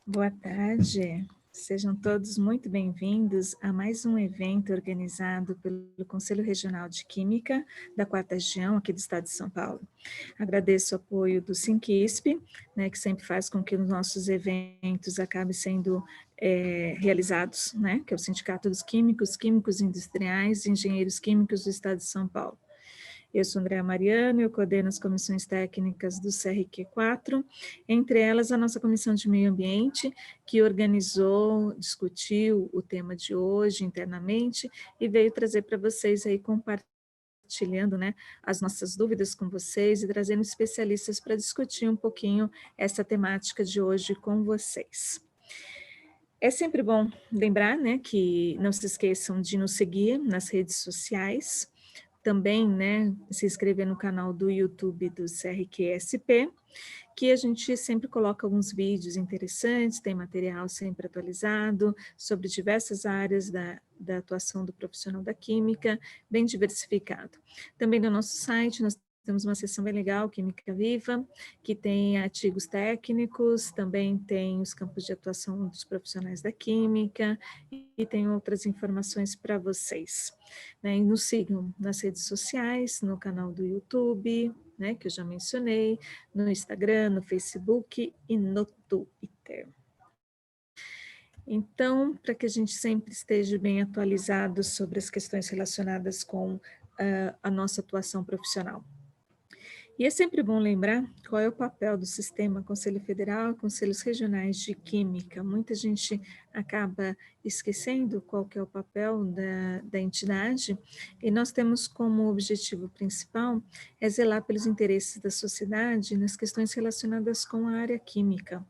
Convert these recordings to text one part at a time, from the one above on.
Boa tarde, sejam todos muito bem-vindos a mais um evento organizado pelo Conselho Regional de Química da 4ª Região aqui do Estado de São Paulo. Agradeço o apoio do Sinquisp, né, que sempre faz com que os nossos eventos acabem sendo realizados, né, que é o Sindicato dos Químicos, Químicos Industriais e Engenheiros Químicos do Estado de São Paulo. Eu sou Andréa Mariano, eu coordeno as comissões técnicas do CRQ4, entre elas a nossa Comissão de Meio Ambiente, que organizou, discutiu o tema de hoje internamente e veio trazer para vocês aí compartilhando, né, as nossas dúvidas com vocês e trazendo especialistas para discutir um pouquinho essa temática de hoje com vocês. É sempre bom lembrar, né, que não se esqueçam de nos seguir nas redes sociais, também, né, se inscrever no canal do YouTube do CRQSP, que a gente sempre coloca alguns vídeos interessantes, tem material sempre atualizado sobre diversas áreas da atuação do profissional da química, bem diversificado. Também no nosso site nós temos uma seção bem legal, Química Viva, que tem artigos técnicos, também tem os campos de atuação dos profissionais da química e tem outras informações para vocês. Né? E nos sigam nas redes sociais, no canal do YouTube, né, que eu já mencionei, no Instagram, no Facebook e no Twitter. Então, para que a gente sempre esteja bem atualizado sobre as questões relacionadas com a nossa atuação profissional. E é sempre bom lembrar qual é o papel do sistema Conselho Federal e Conselhos Regionais de Química. Muita gente acaba esquecendo qual que é o papel da entidade, e nós temos como objetivo principal é zelar pelos interesses da sociedade nas questões relacionadas com a área química.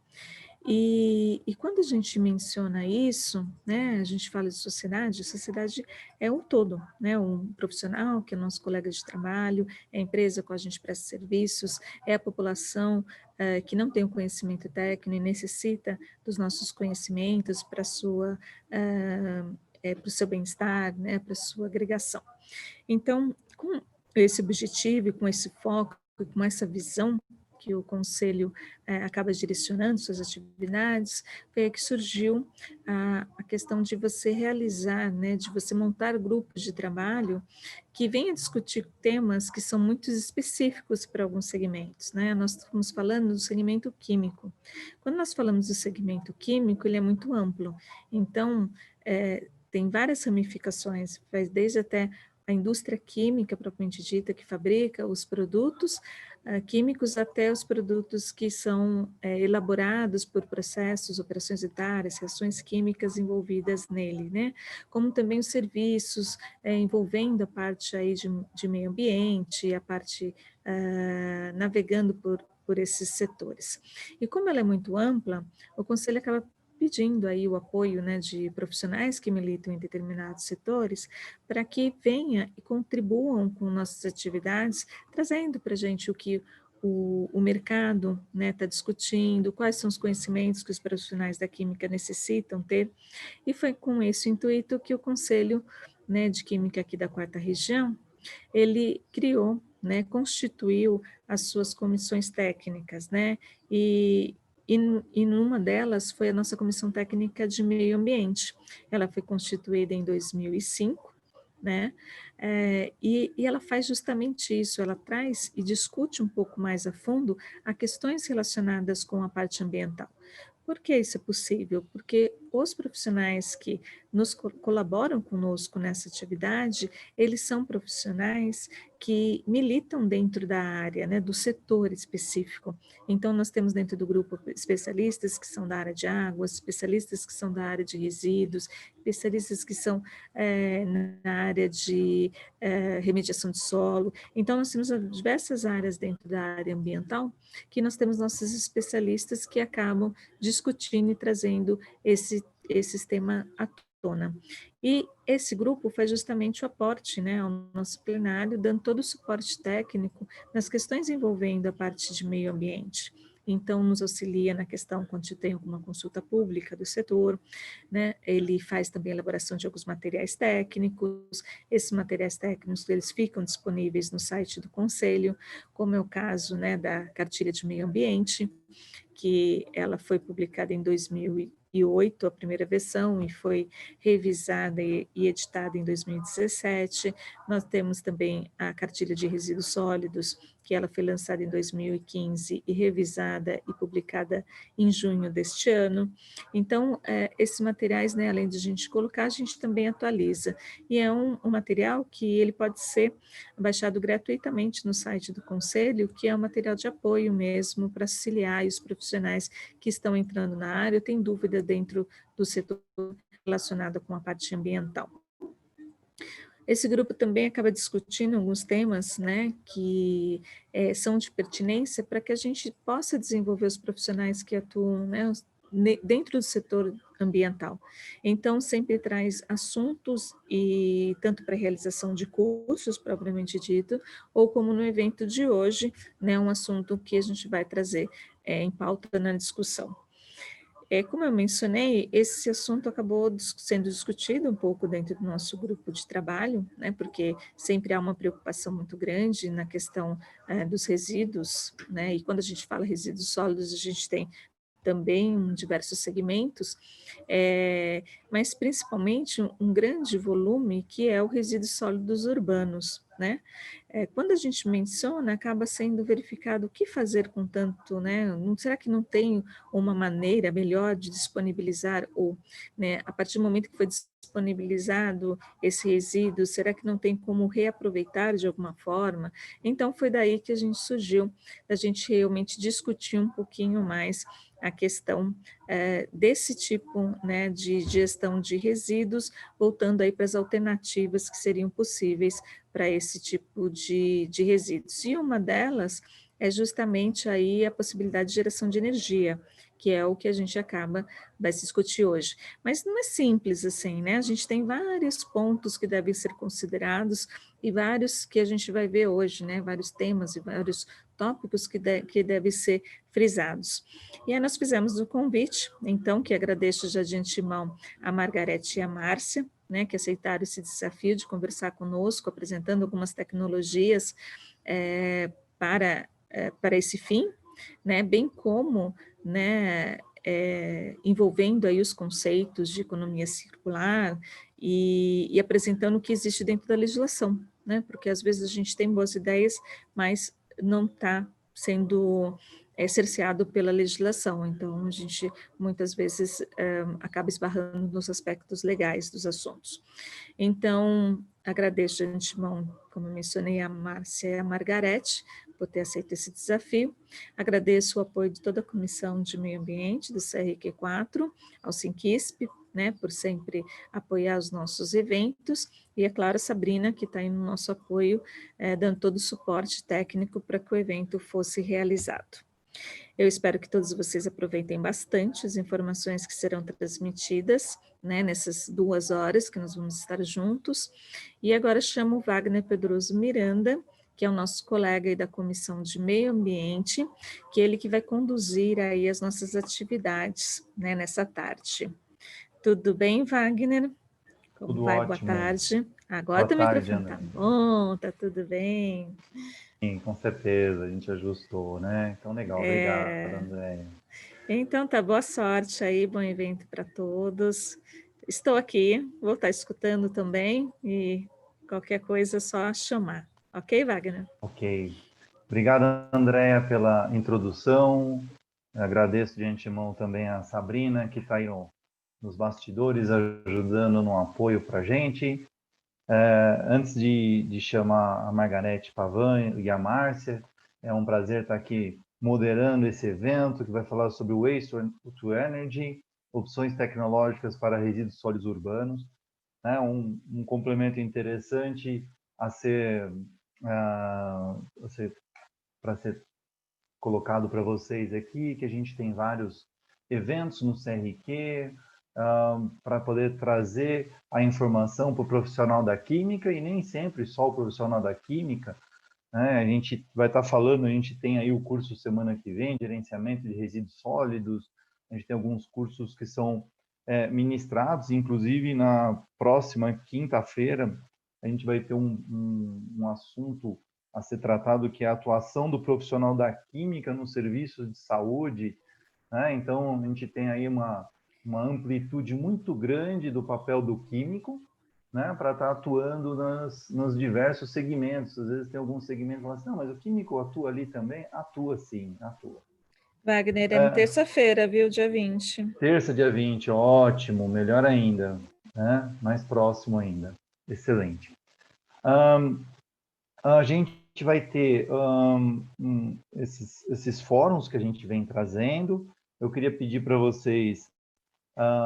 E quando a gente menciona isso, né, a gente fala de sociedade, a sociedade é um todo, né, um profissional que é nosso colega de trabalho, é a empresa com a gente presta serviços, é a população que não tem o conhecimento técnico e necessita dos nossos conhecimentos para sua para o seu bem-estar, né, para a sua agregação. Então, com esse objetivo, com esse foco, com essa visão que o Conselho acaba direcionando suas atividades, foi aí que surgiu a questão de você realizar, né, de você montar grupos de trabalho que venham discutir temas que são muito específicos para alguns segmentos, né? Nós estamos falando do segmento químico. Quando nós falamos do segmento químico, ele é muito amplo, então, tem várias ramificações, vai desde até a indústria química propriamente dita, que fabrica os produtos químicos, até os produtos que são elaborados por processos, operações etárias, reações químicas envolvidas nele, né? Como também os serviços envolvendo a parte aí de meio ambiente, a parte navegando por esses setores. E como ela é muito ampla, o Conselho acaba pedindo aí o apoio, né, de profissionais que militam em determinados setores, para que venha e contribuam com nossas atividades, trazendo para a gente o que o mercado está discutindo, quais são os conhecimentos que os profissionais da química necessitam ter, e foi com esse intuito que o Conselho, né, de Química aqui da 4ª Região, ele criou, né, constituiu as suas comissões técnicas, né, e numa delas foi a nossa Comissão Técnica de Meio Ambiente. Ela foi constituída em 2005, né, e ela faz justamente isso, ela traz e discute um pouco mais a fundo as questões relacionadas com a parte ambiental. Por que isso é possível? Porque os profissionais que nos colaboram conosco nessa atividade, eles são profissionais que militam dentro da área, né, do setor específico. Então, nós temos dentro do grupo especialistas que são da área de águas, especialistas que são da área de resíduos, especialistas que são na área de remediação de solo. Então, nós temos diversas áreas dentro da área ambiental que nós temos nossos especialistas que acabam discutindo e trazendo esse tema à tona. E esse grupo faz justamente o aporte, né, ao nosso plenário, dando todo o suporte técnico nas questões envolvendo a parte de meio ambiente. então nos auxilia na questão quando se tem alguma consulta pública do setor, né? Ele faz também a elaboração de alguns materiais técnicos, esses materiais técnicos eles ficam disponíveis no site do Conselho, como é o caso, né, da Cartilha de Meio Ambiente, que ela foi publicada em 2008, a primeira versão, e foi revisada e editada em 2017. Nós temos também a Cartilha de Resíduos Sólidos, que ela foi lançada em 2015 e revisada e publicada em junho deste ano. Então, esses materiais, né, além de a gente colocar, a gente também atualiza. E é um material que ele pode ser baixado gratuitamente no site do Conselho, que é um material de apoio mesmo para auxiliar os profissionais que estão entrando na área, tem dúvida dentro do setor relacionado com a parte ambiental. Esse grupo também acaba discutindo alguns temas, né, que são de pertinência para que a gente possa desenvolver os profissionais que atuam, né, dentro do setor ambiental. Então, sempre traz assuntos e tanto para a realização de cursos, propriamente dito, ou como no evento de hoje, né, um assunto que a gente vai trazer em pauta na discussão. Como eu mencionei, esse assunto acabou sendo discutido um pouco dentro do nosso grupo de trabalho, né, porque sempre há uma preocupação muito grande na questão dos resíduos, né, e quando a gente fala resíduos sólidos, a gente tem também diversos segmentos, mas principalmente um grande volume que é o resíduos sólidos urbanos, né? Quando a gente menciona, acaba sendo verificado o que fazer com tanto, né? Será que não tem uma maneira melhor de disponibilizar ou, né, a partir do momento que foi disponibilizado esse resíduo, será que não tem como reaproveitar de alguma forma? Então foi daí que a gente surgiu, a gente realmente discutir um pouquinho mais a questão desse tipo, né, de gestão de resíduos, voltando aí para as alternativas que seriam possíveis para esse tipo de resíduos. E uma delas é justamente aí a possibilidade de geração de energia, que é o que a gente vai se discutir hoje. Mas não é simples assim, né? A gente tem vários pontos que devem ser considerados e vários que a gente vai ver hoje, né? Vários temas e vários tópicos que devem ser frisados. E aí nós fizemos o convite, então, que agradeço já de antemão a Margarete e a Márcia, né, que aceitaram esse desafio de conversar conosco, apresentando algumas tecnologias para esse fim, né, bem como, né, envolvendo aí os conceitos de economia circular e apresentando o que existe dentro da legislação, né, porque às vezes a gente tem boas ideias, mas não está sendo cerceado pela legislação, então a gente muitas vezes acaba esbarrando nos aspectos legais dos assuntos. Então, agradeço de antemão, como eu mencionei, a Márcia e a Margarete por ter aceito esse desafio. Agradeço o apoio de toda a Comissão de Meio Ambiente do CRQ4, ao Sinquisp, né, por sempre apoiar os nossos eventos, e é claro, a Sabrina, que está aí no nosso apoio, dando todo o suporte técnico para que o evento fosse realizado. Eu espero que todos vocês aproveitem bastante as informações que serão transmitidas, né, nessas 2 horas que nós vamos estar juntos. E agora chamo o Wagner Pedroso Miranda, que é o nosso colega aí da Comissão de Meio Ambiente, que é ele que vai conduzir aí as nossas atividades, né, nessa tarde. Tudo bem, Wagner? Como Tudo vai? Boa ótimo. tarde. Agora Boa teu tarde, microfone tá André. bom, tá tudo bem. Sim, com certeza, a gente ajustou, né? Então, legal, obrigado, André. Então tá, boa sorte aí, bom evento para todos. Estou aqui, vou estar escutando também e qualquer coisa é só chamar. Ok, Wagner? Ok. Obrigado, Andréa, pela introdução. Agradeço de antemão também a Sabrina, que está aí nos bastidores, ajudando no apoio para a gente. Antes de chamar a Margarete Pavan e a Márcia, é um prazer estar aqui moderando esse evento que vai falar sobre Waste to Energy, opções tecnológicas para resíduos sólidos urbanos, né? Um complemento interessante a ser, para ser colocado para vocês aqui, que a gente tem vários eventos no CRQ, para poder trazer a informação para o profissional da química, e nem sempre só o profissional da química né? A gente vai estar falando, a gente tem aí o curso semana que vem, gerenciamento de resíduos sólidos, a gente tem alguns cursos que são ministrados, inclusive na próxima quinta-feira, a gente vai ter um assunto a ser tratado, que é a atuação do profissional da química nos serviços de saúde, né? Então, a gente tem aí uma amplitude muito grande do papel do químico, né, para estar atuando nos diversos segmentos. Às vezes tem alguns segmentos que falam assim, não, mas o químico atua ali também? Atua sim, atua. Wagner, é terça-feira, viu? Dia 20. Terça, dia 20, ótimo, melhor ainda, né? Mais próximo ainda. Excelente. A gente vai ter esses fóruns que a gente vem trazendo. Eu queria pedir para vocês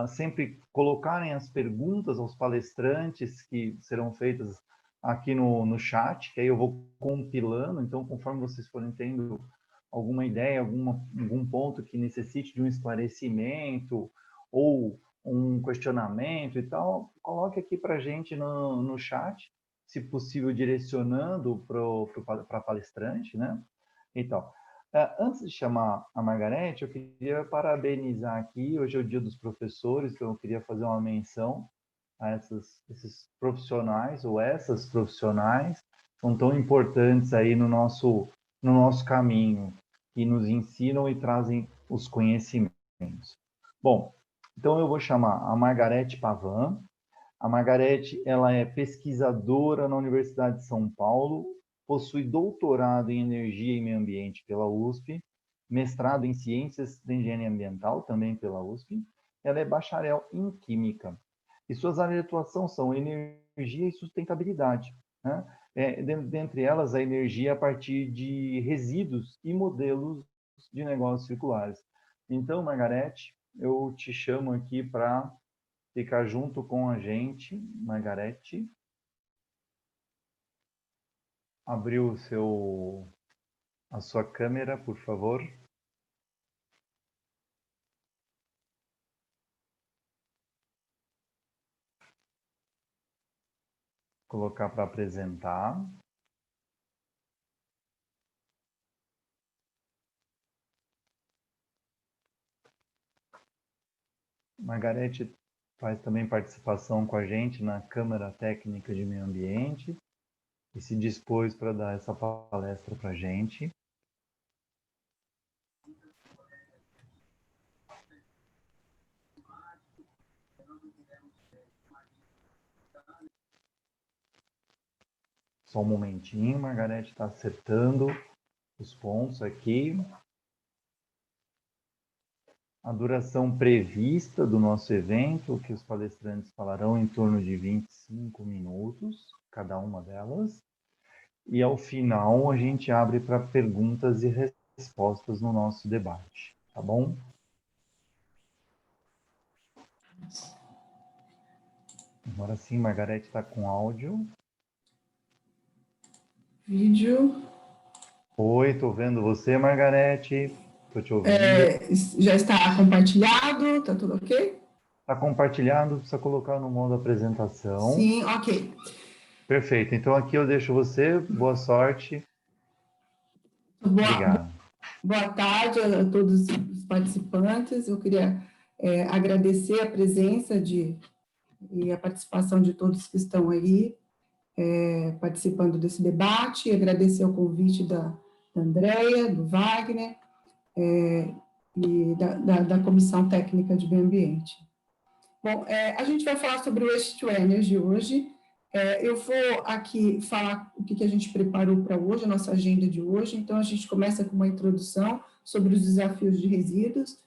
sempre colocarem as perguntas aos palestrantes que serão feitas aqui no chat, que aí eu vou compilando. Então, conforme vocês forem tendo alguma ideia, algum ponto que necessite de um esclarecimento ou um questionamento e tal, coloque aqui para a gente no chat, se possível direcionando para palestrante, né? Então, antes de chamar a Margarete, eu queria parabenizar aqui, hoje é o Dia dos Professores, então eu queria fazer uma menção a esses profissionais, ou essas profissionais, que são tão importantes aí no nosso caminho, que nos ensinam e trazem os conhecimentos. Bom, então eu vou chamar a Margarete Pavan. A Margarete, ela é pesquisadora na Universidade de São Paulo, possui doutorado em Energia e Meio Ambiente pela USP, mestrado em Ciências da Engenharia Ambiental, também pela USP. Ela é bacharel em Química. E suas áreas de atuação são energia e sustentabilidade, né? Dentre elas, a energia a partir de resíduos e modelos de negócios circulares. Então, Margarete, eu te chamo aqui para ficar junto com a gente, Margarete. Abriu a sua câmera, por favor. Colocar para apresentar. Margarete faz também participação com a gente na Câmara Técnica de Meio Ambiente e se dispôs para dar essa palestra para a gente. Só um momentinho, Margarete está acertando os pontos aqui. A duração prevista do nosso evento, que os palestrantes falarão em torno de 25 minutos, cada uma delas. E ao final a gente abre para perguntas e respostas no nosso debate, tá bom? Agora sim, Margarete está com áudio. Vídeo. Oi, estou vendo você, Margarete. Estou te ouvindo. Já está compartilhado? Está tudo ok? Está compartilhado, precisa colocar no modo apresentação. Sim, ok. Perfeito. Então aqui eu deixo você. Boa sorte. Obrigado. Boa tarde a todos os participantes. Eu queria agradecer a presença e a participação de todos que estão aí participando desse debate, agradecer o convite da Andréia, do Wagner e da Comissão Técnica de Meio Ambiente. Bom, a gente vai falar sobre o Waste to Energy hoje. Eu vou aqui falar o que a gente preparou para hoje, a nossa agenda de hoje. Então, a gente começa com uma introdução sobre os desafios de resíduos.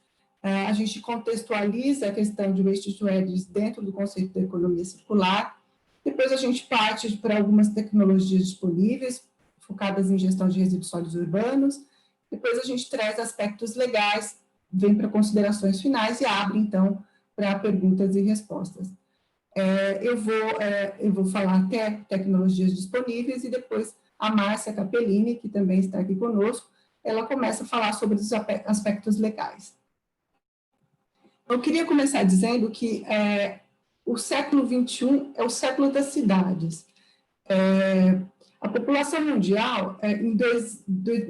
A gente contextualiza a questão de Waste to Energy dentro do conceito da economia circular. Depois, a gente parte para algumas tecnologias disponíveis, focadas em gestão de resíduos sólidos urbanos. Depois, a gente traz aspectos legais, vem para considerações finais e abre, então, para perguntas e respostas. Eu vou falar até tecnologias disponíveis e depois a Márcia Capellini, que também está aqui conosco, ela começa a falar sobre os aspectos legais. Eu queria começar dizendo que o século XXI é o século das cidades. A população mundial, em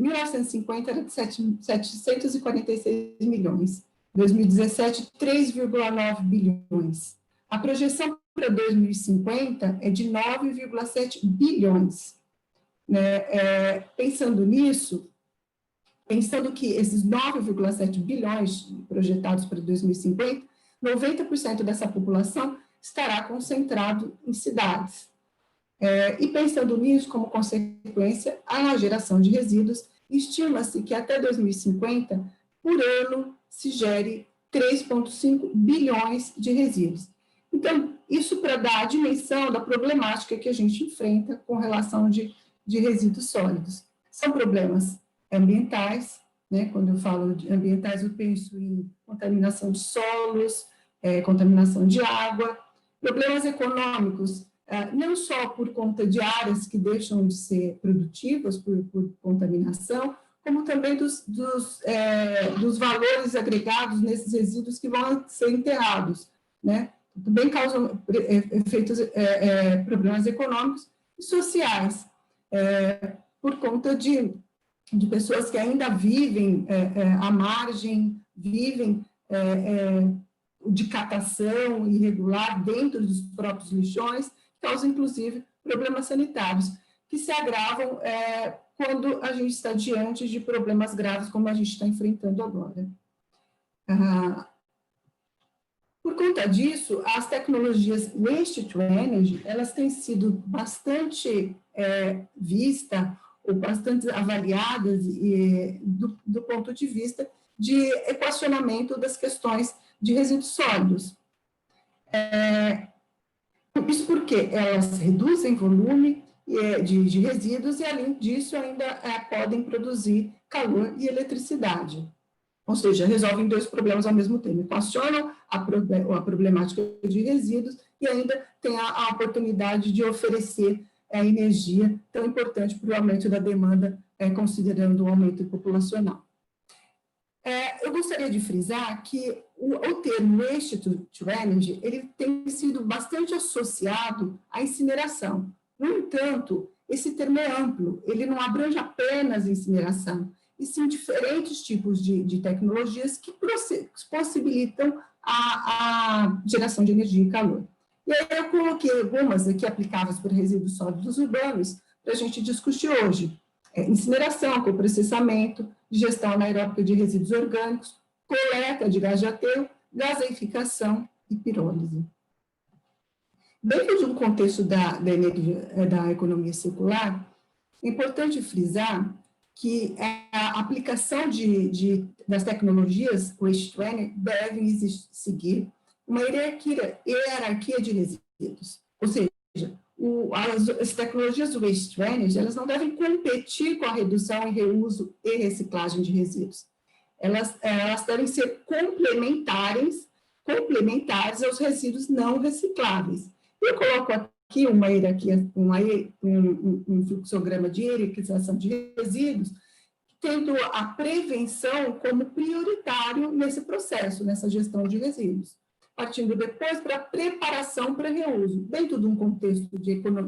1950, era de 746 milhões. Em 2017, 3,9 bilhões. A projeção para 2050 é de 9,7 bilhões. Pensando nisso, pensando que esses 9,7 bilhões projetados para 2050, 90% dessa população estará concentrado em cidades. E pensando nisso, como consequência, a geração de resíduos, estima-se que até 2050, por ano, se gere 3,5 bilhões de resíduos. Então, isso para dar a dimensão da problemática que a gente enfrenta com relação de resíduos sólidos. São problemas ambientais, né? Quando eu falo de ambientais, eu penso em contaminação de solos, contaminação de água, problemas econômicos, não só por conta de áreas que deixam de ser produtivas por contaminação, como também dos valores agregados nesses resíduos que vão ser enterrados, né? Também causam efeitos, problemas econômicos e sociais, por conta de pessoas que ainda vivem à margem, vivem de catação irregular dentro dos próprios lixões, causa, inclusive, problemas sanitários, que se agravam quando a gente está diante de problemas graves, como a gente está enfrentando agora. Por conta disso, as tecnologias Waste to Energy, elas têm sido bastante vistas, ou bastante avaliadas do ponto de vista de equacionamento das questões de resíduos sólidos. Isso porque elas reduzem volume de resíduos e, além disso, ainda podem produzir calor e eletricidade. Ou seja, resolvem dois problemas ao mesmo tempo. Equacionam a problemática de resíduos e ainda têm a oportunidade de oferecer a energia tão importante para o aumento da demanda, considerando o aumento populacional. Eu gostaria de frisar que o termo Waste to Energy, ele tem sido bastante associado à incineração. No entanto, esse termo é amplo, ele não abrange apenas incineração, e sim diferentes tipos de tecnologias que possibilitam a geração de energia e calor. E aí eu coloquei algumas aqui aplicáveis para resíduos sólidos urbanos para a gente discutir hoje. Incineração, coprocessamento, gestão anaeróbica de resíduos orgânicos, coleta de gás de aterro, gaseificação e pirólise. Dentro de um contexto da economia circular, é importante frisar que a aplicação das tecnologias Waste to Energy devem seguir uma hierarquia de resíduos, ou seja, as tecnologias do Waste to Energy, elas não devem competir com a redução e reuso e reciclagem de resíduos. Elas devem ser complementares aos resíduos não recicláveis. Eu coloco aqui uma hierarquia, um fluxograma de hierarquização de resíduos, tendo a prevenção como prioritário nesse processo, nessa gestão de resíduos, partindo depois para a preparação para reuso, dentro de um contexto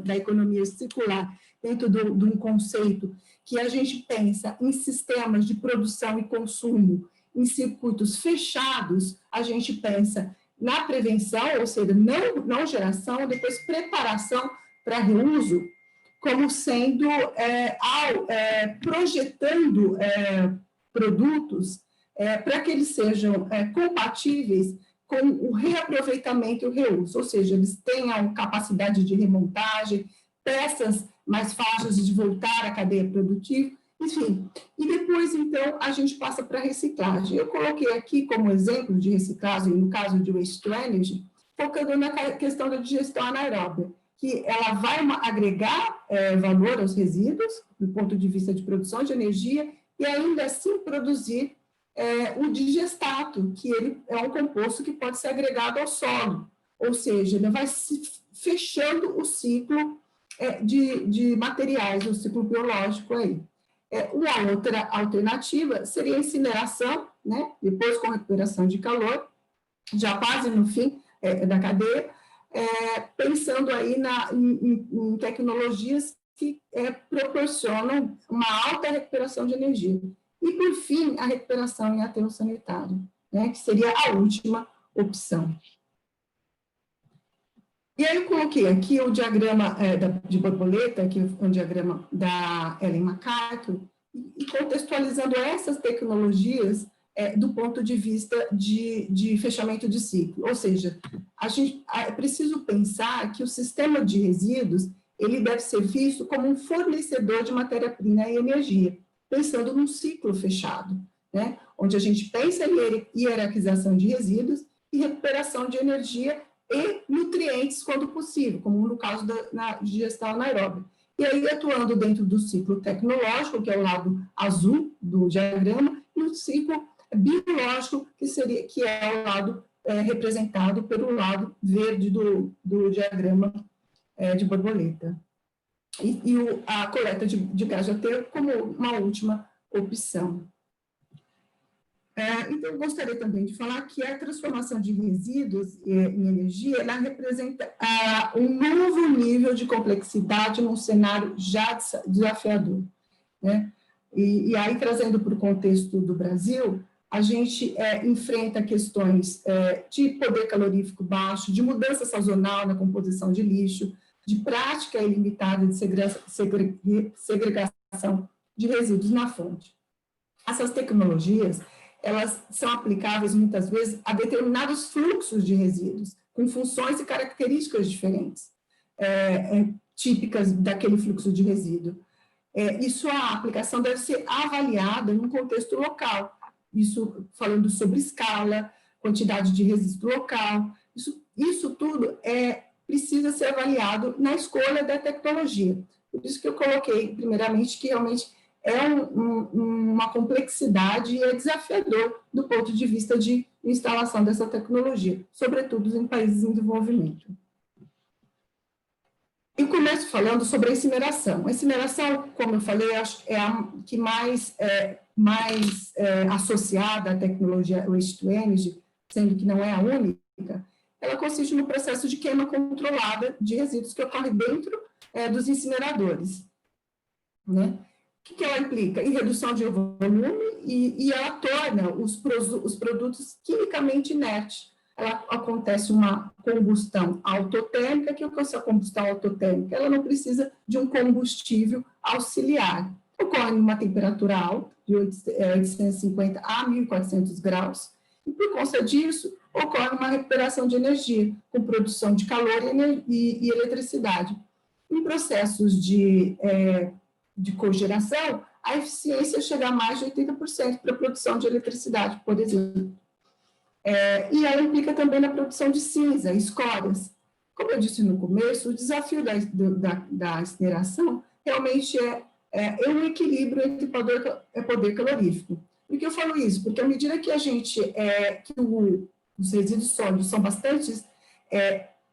da economia circular, dentro de um conceito que a gente pensa em sistemas de produção e consumo, em circuitos fechados, a gente pensa na prevenção, ou seja, não geração, depois preparação para reuso, como sendo, projetando produtos para que eles sejam compatíveis com o reaproveitamento e o reuso, ou seja, eles tenham capacidade de remontagem, peças mais fáceis de voltar à cadeia produtiva, enfim. E depois, então, a gente passa para a reciclagem. Eu coloquei aqui como exemplo de reciclagem, no caso de Waste to Energy, focando na questão da digestão anaeróbica, que ela vai agregar valor aos resíduos, do ponto de vista de produção de energia, e ainda assim produzir o digestato, que ele é um composto que pode ser agregado ao solo, ou seja, ele vai fechando o ciclo de materiais, o ciclo biológico aí. Uma outra alternativa seria a incineração, né? Depois com recuperação de calor, já quase no fim da cadeia, pensando aí em tecnologias que proporcionam uma alta recuperação de energia. E, por fim, a recuperação em aterro sanitário, né, que seria a última opção. E aí eu coloquei aqui o diagrama de borboleta, que é um diagrama da Ellen MacArthur, e contextualizando essas tecnologias do ponto de vista de fechamento de ciclo. Ou seja, é preciso pensar que o sistema de resíduos ele deve ser visto como um fornecedor de matéria-prima e energia, pensando num ciclo fechado, né, onde a gente pensa em hierarquização de resíduos e recuperação de energia e nutrientes, quando possível, como no caso da digestão anaeróbica. E aí, atuando dentro do ciclo tecnológico, que é o lado azul do diagrama, e o ciclo biológico, que é o lado representado pelo lado verde do diagrama de borboleta. E a coleta de gás de aterro como uma última opção. Então, eu gostaria também de falar que a transformação de resíduos em energia, ela representa um novo nível de complexidade num cenário já desafiador, né? E aí, trazendo para o contexto do Brasil, a gente enfrenta questões de poder calorífico baixo, de mudança sazonal na composição de lixo, de prática ilimitada de segregação de resíduos na fonte. Essas tecnologias, elas são aplicáveis, muitas vezes, a determinados fluxos de resíduos, com funções e características diferentes, típicas daquele fluxo de resíduo. E sua aplicação deve ser avaliada num contexto local, isso falando sobre escala, quantidade de resíduo local, isso tudo precisa ser avaliado na escolha da tecnologia. Por isso que eu coloquei, primeiramente, que realmente uma complexidade e é desafiador do ponto de vista de instalação dessa tecnologia, sobretudo em países em desenvolvimento. Eu começo falando sobre a incineração. A incineração, como eu falei, é a que mais associada à tecnologia Waste to Energy, sendo que não é a única. Ela consiste no processo de queima controlada de resíduos que ocorre dentro dos incineradores, né? O que ela implica? Em redução de volume e ela torna os produtos quimicamente inertes. Acontece uma combustão autotérmica. Que é essa combustão autotérmica? Ela não precisa de um combustível auxiliar. Ocorre em uma temperatura alta, de 850 a 1.400 graus, e por conta disso, ocorre uma recuperação de energia, com produção de calor e eletricidade. Em processos de cogeração, a eficiência chega a mais de 80% para a produção de eletricidade, por exemplo. E ela implica também na produção de cinza, escórias. Como eu disse no começo, o desafio da incineração realmente é um equilíbrio entre poder calorífico. Por que eu falo isso? Porque à medida que os resíduos sólidos são bastante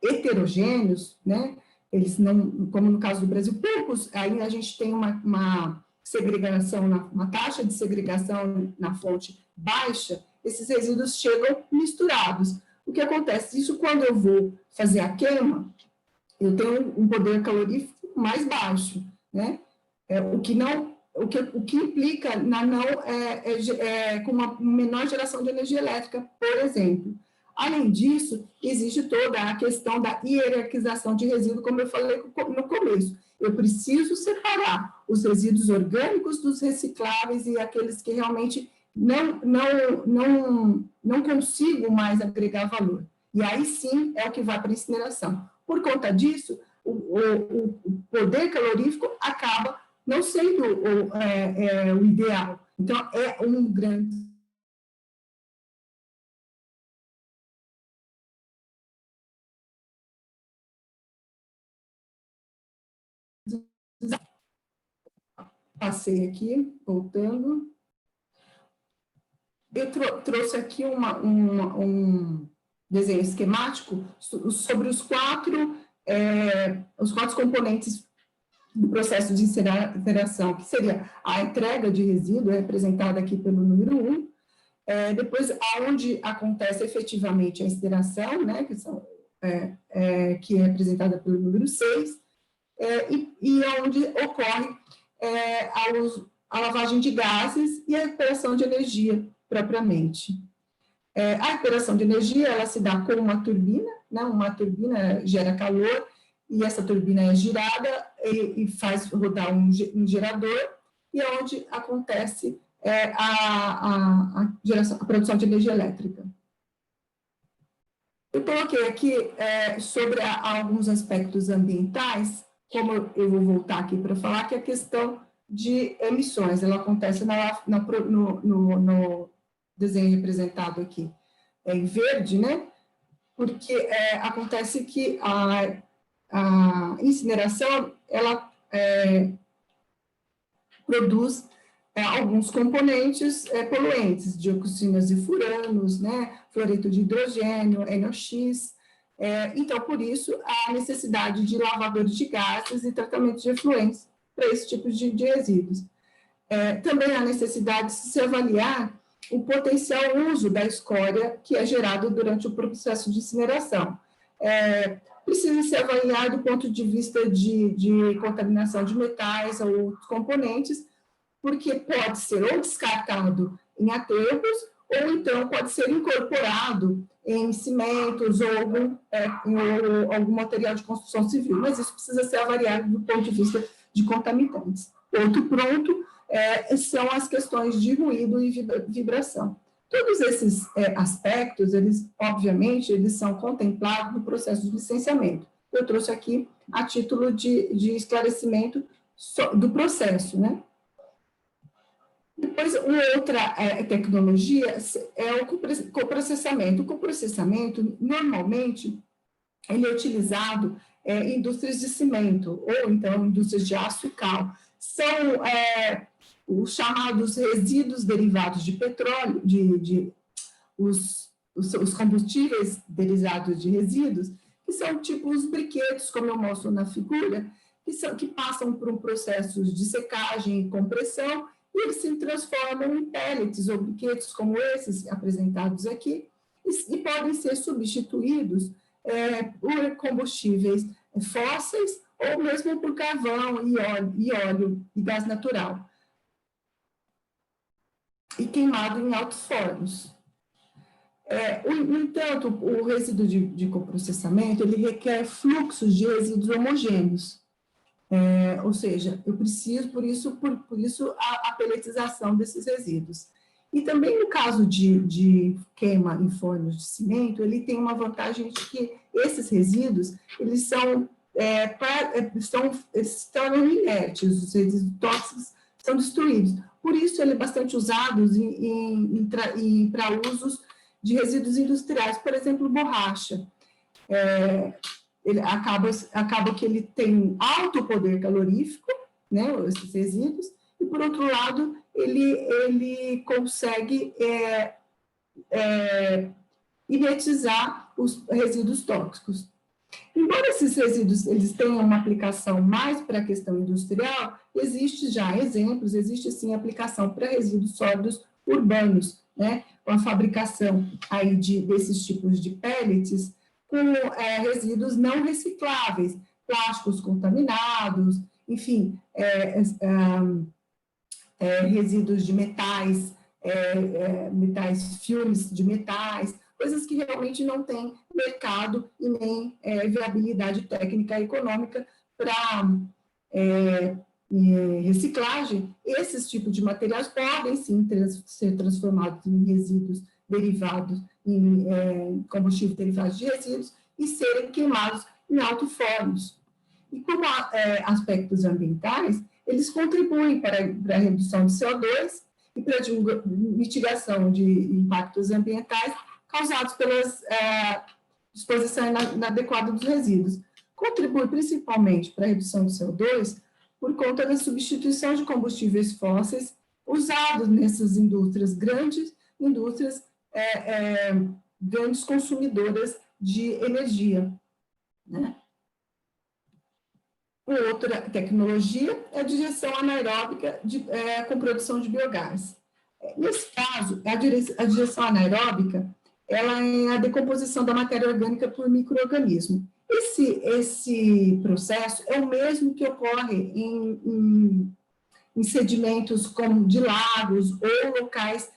heterogêneos, né? Eles não, como no caso do Brasil, poucos, aí a gente tem uma segregação, uma taxa de segregação na fonte baixa, esses resíduos chegam misturados. O que acontece? Isso, quando eu vou fazer a queima, eu tenho um poder calorífico mais baixo, né? O que implica com uma menor geração de energia elétrica, por exemplo. Além disso, existe toda a questão da hierarquização de resíduos, como eu falei no começo. Eu preciso separar os resíduos orgânicos dos recicláveis e aqueles que realmente não consigo mais agregar valor. E aí sim é o que vai para a incineração. Por conta disso, o poder calorífico acaba não sendo o ideal. Então, é um grande Passei aqui, voltando. Eu trouxe aqui um desenho esquemático sobre os quatro componentes do processo de incineração, que seria a entrega de resíduo, representada aqui pelo número 1, depois, aonde acontece efetivamente a incineração, né, que é representada pelo número 6, e onde ocorre a lavagem de gases e a recuperação de energia propriamente. A recuperação de energia, ela se dá com uma turbina gera calor, e essa turbina é girada e faz rodar um gerador, e é onde acontece a produção de energia elétrica. Eu coloquei aqui sobre alguns aspectos ambientais, como eu vou voltar aqui para falar, que é a questão de emissões, ela acontece no desenho representado aqui em verde, né? Porque acontece que a incineração, ela produz alguns componentes poluentes, dioxinas e furanos, né, fluoreto de hidrogênio, NOx. Então, por isso, há necessidade de lavadores de gases e tratamento de efluentes para esse tipo de resíduos. Também há necessidade de se avaliar o potencial uso da escória que é gerado durante o processo de incineração. Precisa ser avaliado do ponto de vista de contaminação de metais ou outros componentes, porque pode ser ou descartado em aterros, ou então pode ser incorporado em cimentos ou algum material de construção civil, mas isso precisa ser avaliado do ponto de vista de contaminantes. Outro ponto são as questões de ruído e vibração. Todos esses aspectos, obviamente, eles são contemplados no processo de licenciamento. Eu trouxe aqui a título de esclarecimento do processo, né? Depois, outra tecnologia é o coprocessamento. O coprocessamento, normalmente, ele é utilizado em indústrias de cimento, ou então indústrias de aço e cal. São os chamados resíduos derivados de petróleo, os combustíveis derivados de resíduos, que são tipo os briquedos, como eu mostro na figura, que passam por um processo de secagem e compressão, e eles se transformam em pellets ou briquedos como esses apresentados aqui, e podem ser substituídos por combustíveis fósseis ou mesmo por carvão e óleo e gás natural, e queimado em altos fornos. No entanto, o resíduo de coprocessamento, ele requer fluxos de resíduos homogêneos. Ou seja, eu preciso, por isso a pelletização desses resíduos. E também no caso de queima em fornos de cimento, ele tem uma vantagem de que esses resíduos, eles estão inertes, os resíduos tóxicos são destruídos. Por isso, ele é bastante usado para usos de resíduos industriais, por exemplo, borracha. Ele acaba que ele tem um alto poder calorífico, né, esses resíduos, e, por outro lado, ele consegue inertizar os resíduos tóxicos. Embora esses resíduos eles tenham uma aplicação mais para a questão industrial, existe já exemplos, existe sim aplicação para resíduos sólidos urbanos, né, com a fabricação aí desses tipos de pellets, com resíduos não recicláveis, plásticos contaminados, enfim, resíduos de metais, filmes de metais, coisas que realmente não têm mercado e nem viabilidade técnica e econômica para reciclagem. Esses tipos de materiais podem, sim, ser transformados em resíduos derivados, em combustível derivado de resíduos, e serem queimados em altos fornos. E como aspectos ambientais, eles contribuem para a redução de CO2 e para a mitigação de impactos ambientais causados pelas disposição inadequada dos resíduos. Contribui principalmente para a redução de CO2 por conta da substituição de combustíveis fósseis usados nessas indústrias, grandes consumidoras de energia, né? Outra tecnologia é a digestão anaeróbica com produção de biogás. Nesse caso, a digestão anaeróbica ela é a decomposição da matéria orgânica por micro-organismo. Esse processo é o mesmo que ocorre em sedimentos como de lagos ou locais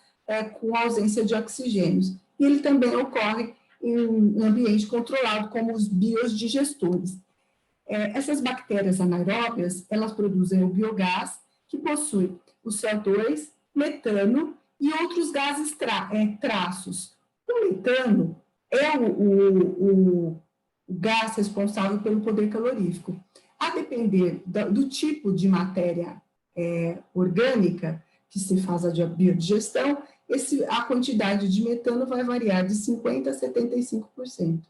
com ausência de oxigênios. E ele também ocorre em ambiente controlado, como os biodigestores. Essas bactérias anaeróbias, elas produzem o biogás, que possui o CO2, metano e outros gases traços. O metano é o gás responsável pelo poder calorífico. A depender do tipo de matéria orgânica que se faz a biodigestão, a quantidade de metano vai variar de 50% a 75%.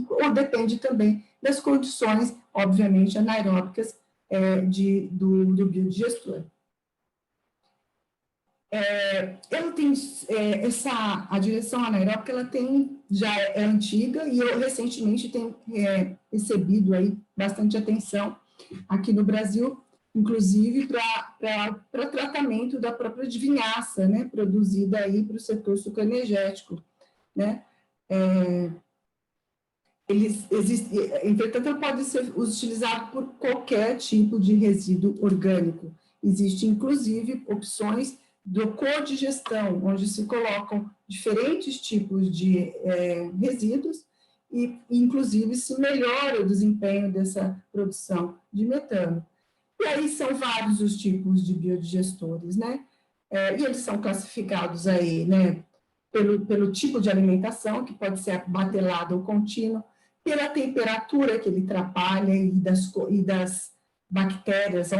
Ou depende também das condições, obviamente, anaeróbicas do biodigestor. Ela tem a direção anaeróbica, ela já é antiga e eu recentemente tenho recebido aí bastante atenção aqui no Brasil, inclusive para tratamento da própria vinhaça, né, produzida aí para o setor sucroenergético, né. Entretanto, ela pode ser utilizado por qualquer tipo de resíduo orgânico. Existem, inclusive, opções do codigestão, onde se colocam diferentes tipos de resíduos e, inclusive, se melhora o desempenho dessa produção de metano. E aí são vários os tipos de biodigestores, né? E eles são classificados aí, né, pelo tipo de alimentação, que pode ser batelado ou contínuo, pela temperatura que ele trabalha e das bactérias,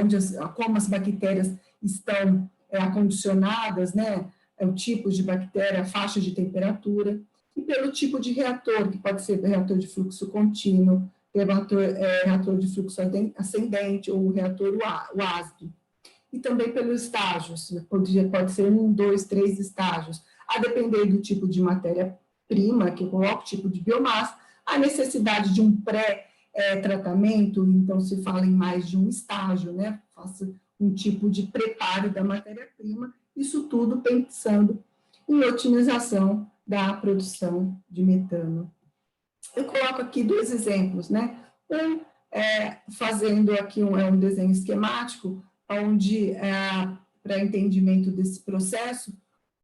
como as bactérias estão acondicionadas, né, o tipo de bactéria, a faixa de temperatura, e pelo tipo de reator, que pode ser reator de fluxo contínuo, reator de fluxo ascendente ou reator ácido. E também pelos estágios, pode ser 1, 2, 3 estágios, a depender do tipo de matéria-prima, que coloca o tipo de biomassa, a necessidade de um pré-tratamento, então se fala em mais de um estágio, né? Faça um tipo de preparo da matéria-prima, isso tudo pensando em otimização da produção de metano. Eu coloco aqui 2 exemplos, né? Fazendo aqui um desenho esquemático, onde, para entendimento desse processo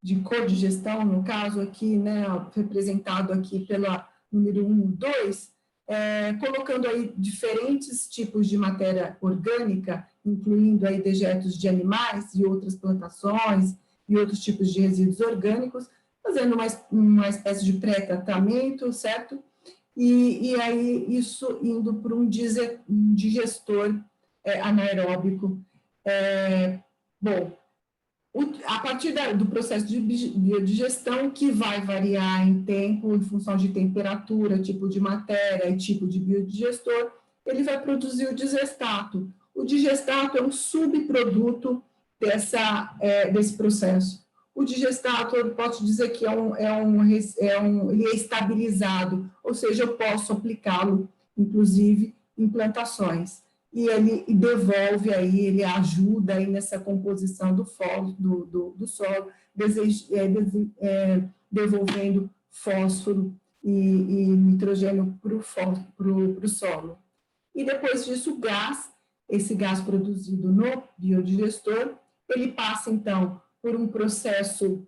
de codigestão, no caso aqui, né, representado aqui pela número 1 e 2, colocando aí diferentes tipos de matéria orgânica, incluindo aí dejetos de animais e outras plantações e outros tipos de resíduos orgânicos, fazendo uma espécie de pré-tratamento, certo? E aí isso indo para um digestor anaeróbico. A partir do processo de biodigestão, que vai variar em tempo, em função de temperatura, tipo de matéria e tipo de biodigestor, ele vai produzir o digestato. O digestato é um subproduto desse processo. O digestato, eu posso dizer que é um reestabilizado, ou seja, eu posso aplicá-lo, inclusive, em plantações. E ele devolve aí, ele ajuda aí nessa composição do solo, devolvendo fósforo e nitrogênio para o solo. E depois disso, esse gás produzido no biodigestor, ele passa, então, por um processo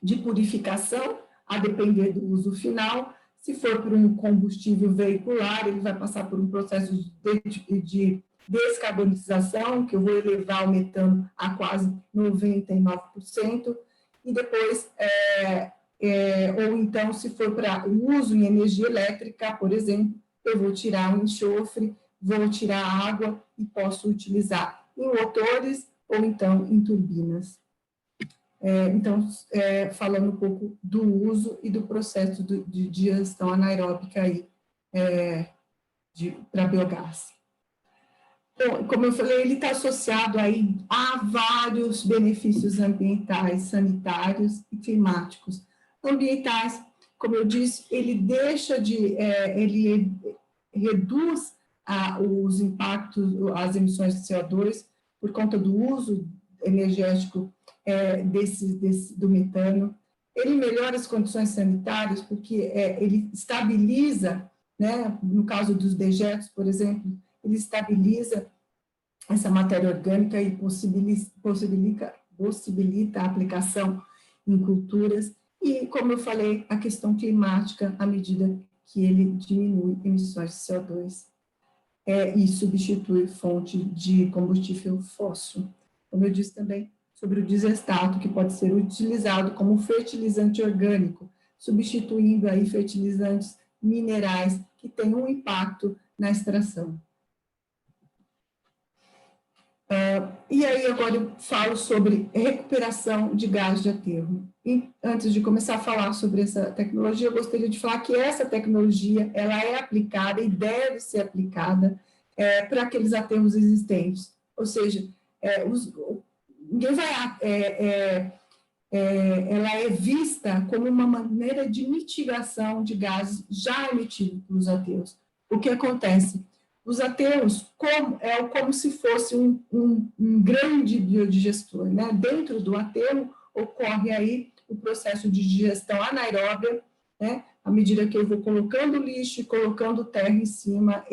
de purificação, a depender do uso final. Se for por um combustível veicular, ele vai passar por um processo de descarbonização, que eu vou elevar o metano a quase 99%, e depois, ou então, se for para o uso em energia elétrica, por exemplo, eu vou tirar o enxofre, vou tirar a água e posso utilizar em motores ou então em turbinas. Então, falando um pouco do uso e do processo de digestão anaeróbica aí, para biogás. Então, como eu falei, ele está associado aí a vários benefícios ambientais, sanitários e climáticos. Ambientais, como eu disse, ele ele reduz os impactos, as emissões de CO2 por conta do uso energético do metano. Ele melhora as condições sanitárias porque ele estabiliza né? No caso dos dejetos, por exemplo, ele estabiliza essa matéria orgânica e possibilita a aplicação em culturas. E, como eu falei, a questão climática, à medida que ele diminui emissões de CO2 e substitui fonte de combustível fóssil. Como eu disse também, sobre o desestato, que pode ser utilizado como fertilizante orgânico, substituindo aí fertilizantes minerais que têm um impacto na extração. E aí agora eu falo sobre recuperação de gás de aterro. E antes de começar a falar sobre essa tecnologia, eu gostaria de falar que essa tecnologia, ela é aplicada e deve ser aplicada para aqueles aterros existentes. Ou seja, ninguém vai... ela é vista como uma maneira de mitigação de gases já emitidos pelos aterros. O que acontece? Os aterros como se fosse um grande biodigestor, né? Dentro do aterro ocorre aí o processo de digestão anaeróbia, né? À medida que eu vou colocando lixo e colocando terra em cima,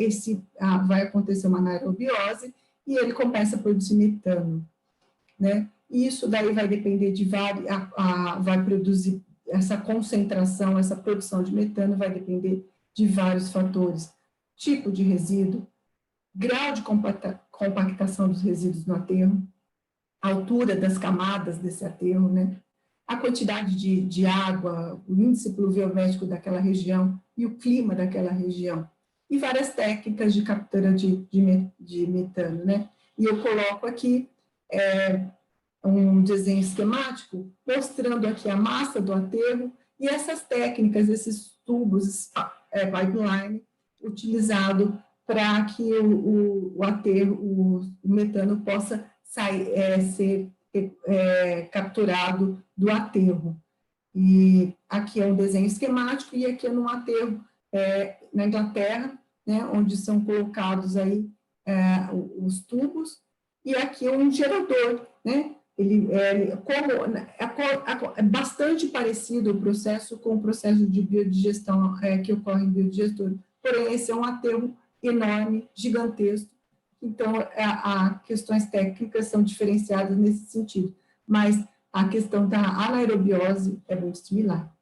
vai acontecer uma anaerobiose e ele começa a produzir metano, né? E isso daí vai depender de vai produzir essa concentração, essa produção de metano vai depender de vários fatores. Tipo de resíduo, grau de compactação dos resíduos no aterro, altura das camadas desse aterro, né? A quantidade de água, o índice pluviométrico daquela região e o clima daquela região. E várias técnicas de captura de metano, né? E eu coloco aqui um desenho esquemático mostrando aqui a massa do aterro e essas técnicas, esses tubos pipeline, utilizado para que o aterro, o metano possa ser capturado do aterro. E aqui é um desenho esquemático e aqui é num aterro na Inglaterra, né, onde são colocados aí os tubos, e aqui é um gerador, né? É bastante parecido o processo com o processo de biodigestão que ocorre em biodigestor, porém esse é um aterro enorme, gigantesco, então as questões técnicas são diferenciadas nesse sentido, mas a questão da anaerobiose é muito similar.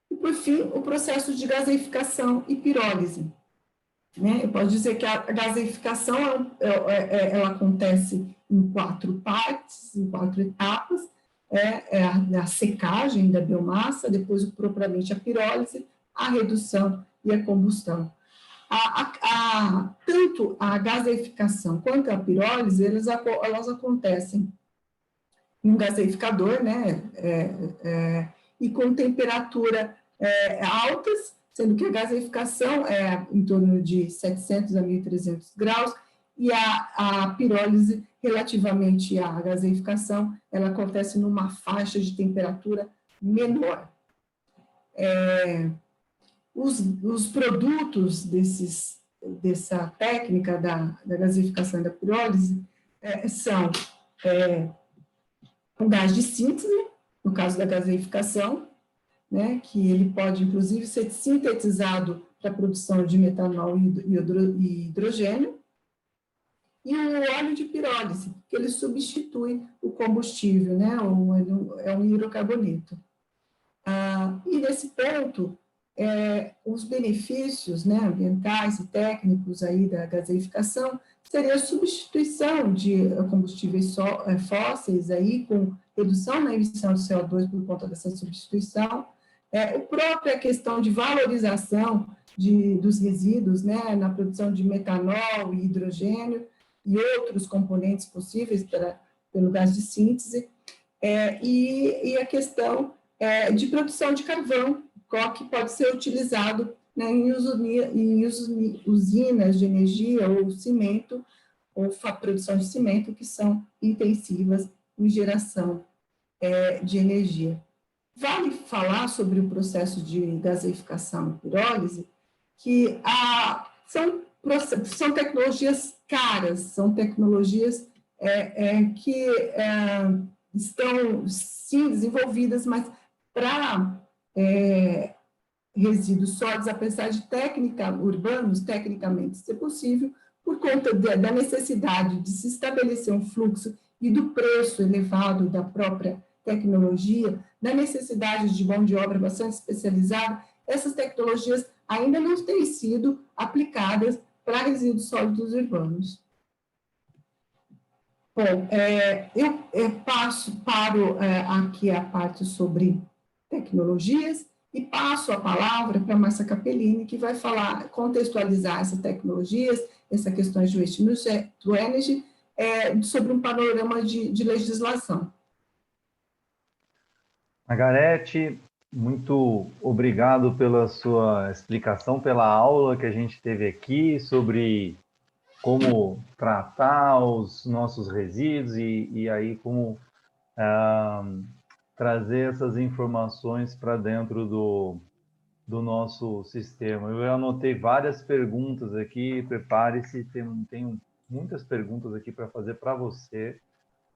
E por fim, o processo de gaseificação e pirólise. Né? Eu posso dizer que a gaseificação ela acontece em 4 partes, em 4 etapas, a secagem da biomassa, depois propriamente a pirólise, a redução e a combustão. Tanto a gaseificação quanto a pirólise, elas acontecem em um gaseificador, né? E com temperatura altas, sendo que a gaseificação é em torno de 700 a 1.300 graus, e a pirólise, relativamente à gaseificação, ela acontece numa faixa de temperatura menor. Os produtos dessa técnica da gaseificação e da pirólise são um gás de síntese, no caso da gaseificação, né, que ele pode, inclusive, ser sintetizado para a produção de metanol e hidrogênio, e o óleo de pirólise, que ele substitui o combustível, né, é um hidrocarboneto. E nesse ponto, os benefícios, né, ambientais e técnicos aí da gaseificação seria a substituição de combustíveis fósseis aí, com redução na emissão de CO2 por conta dessa substituição, a própria questão de valorização dos resíduos, né, na produção de metanol e hidrogênio e outros componentes possíveis pelo gás de síntese, e a questão de produção de carvão, que pode ser utilizado, né, em usinas de energia ou cimento, ou produção de cimento, que são intensivas em geração de energia. Vale falar sobre o processo de gaseificação e pirólise, que são tecnologias caras, são tecnologias que estão, sim, desenvolvidas, mas para resíduos sólidos, apesar de tecnicamente ser possível, por conta da necessidade de se estabelecer um fluxo e do preço elevado da própria tecnologia, da necessidade de mão de obra bastante especializada, essas tecnologias ainda não têm sido aplicadas para resíduos sólidos urbanos. Bom, eu paro aqui a parte sobre tecnologias e passo a palavra para a Márcia Capellini, que vai falar, contextualizar essas tecnologias, essas questões de waste to energy, sobre um panorama de legislação. Margarete, muito obrigado pela sua explicação, pela aula que a gente teve aqui sobre como tratar os nossos resíduos e aí como trazer essas informações para dentro do nosso sistema. Eu anotei várias perguntas aqui, prepare-se, tenho muitas perguntas aqui para fazer para você,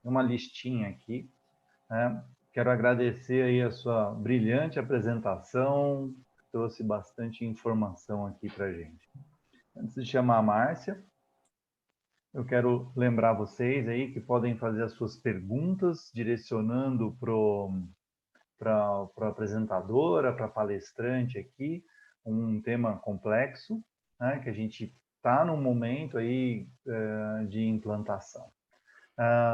uma listinha aqui, né? Quero agradecer aí a sua brilhante apresentação, trouxe bastante informação aqui para a gente. Antes de chamar a Márcia, eu quero lembrar vocês aí que podem fazer as suas perguntas direcionando para a apresentadora, para a palestrante aqui, um tema complexo, né, que a gente está num momento aí de implantação.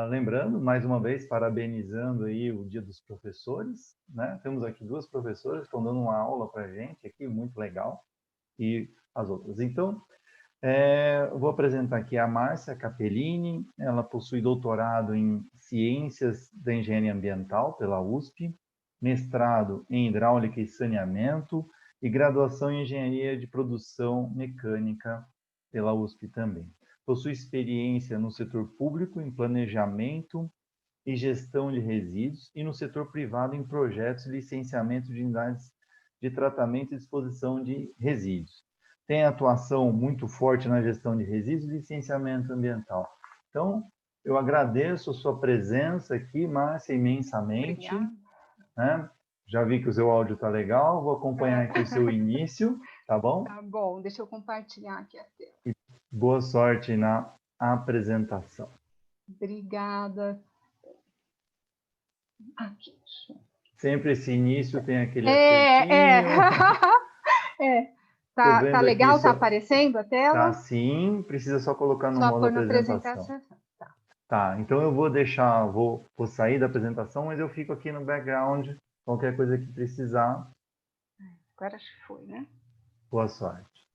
Lembrando, mais uma vez, parabenizando aí o Dia dos Professores, né? Temos aqui duas professoras que estão dando uma aula para a gente aqui, muito legal, e as outras. Então, eu vou apresentar aqui a Márcia Capellini, ela possui doutorado em Ciências da Engenharia Ambiental pela USP, mestrado em Hidráulica e Saneamento e graduação em Engenharia de Produção Mecânica pela USP também. Possui experiência no setor público em planejamento e gestão de resíduos e no setor privado em projetos de licenciamento de unidades de tratamento e disposição de resíduos. Tem atuação muito forte na gestão de resíduos e licenciamento ambiental. Então, eu agradeço a sua presença aqui, Márcia, imensamente. Né? Já vi que o seu áudio está legal, vou acompanhar aqui o seu início, tá bom? Tá bom, deixa eu compartilhar aqui a tela. E boa sorte na apresentação. Obrigada. Aqui. Sempre esse início tem aquele acertinho. Tá legal? Tá aparecendo a tela? Tá sim, precisa só colocar no modo apresentação. Tá, então eu vou deixar, vou sair da apresentação, mas eu fico aqui no background, qualquer coisa que precisar. Agora acho que foi, né? Boa sorte.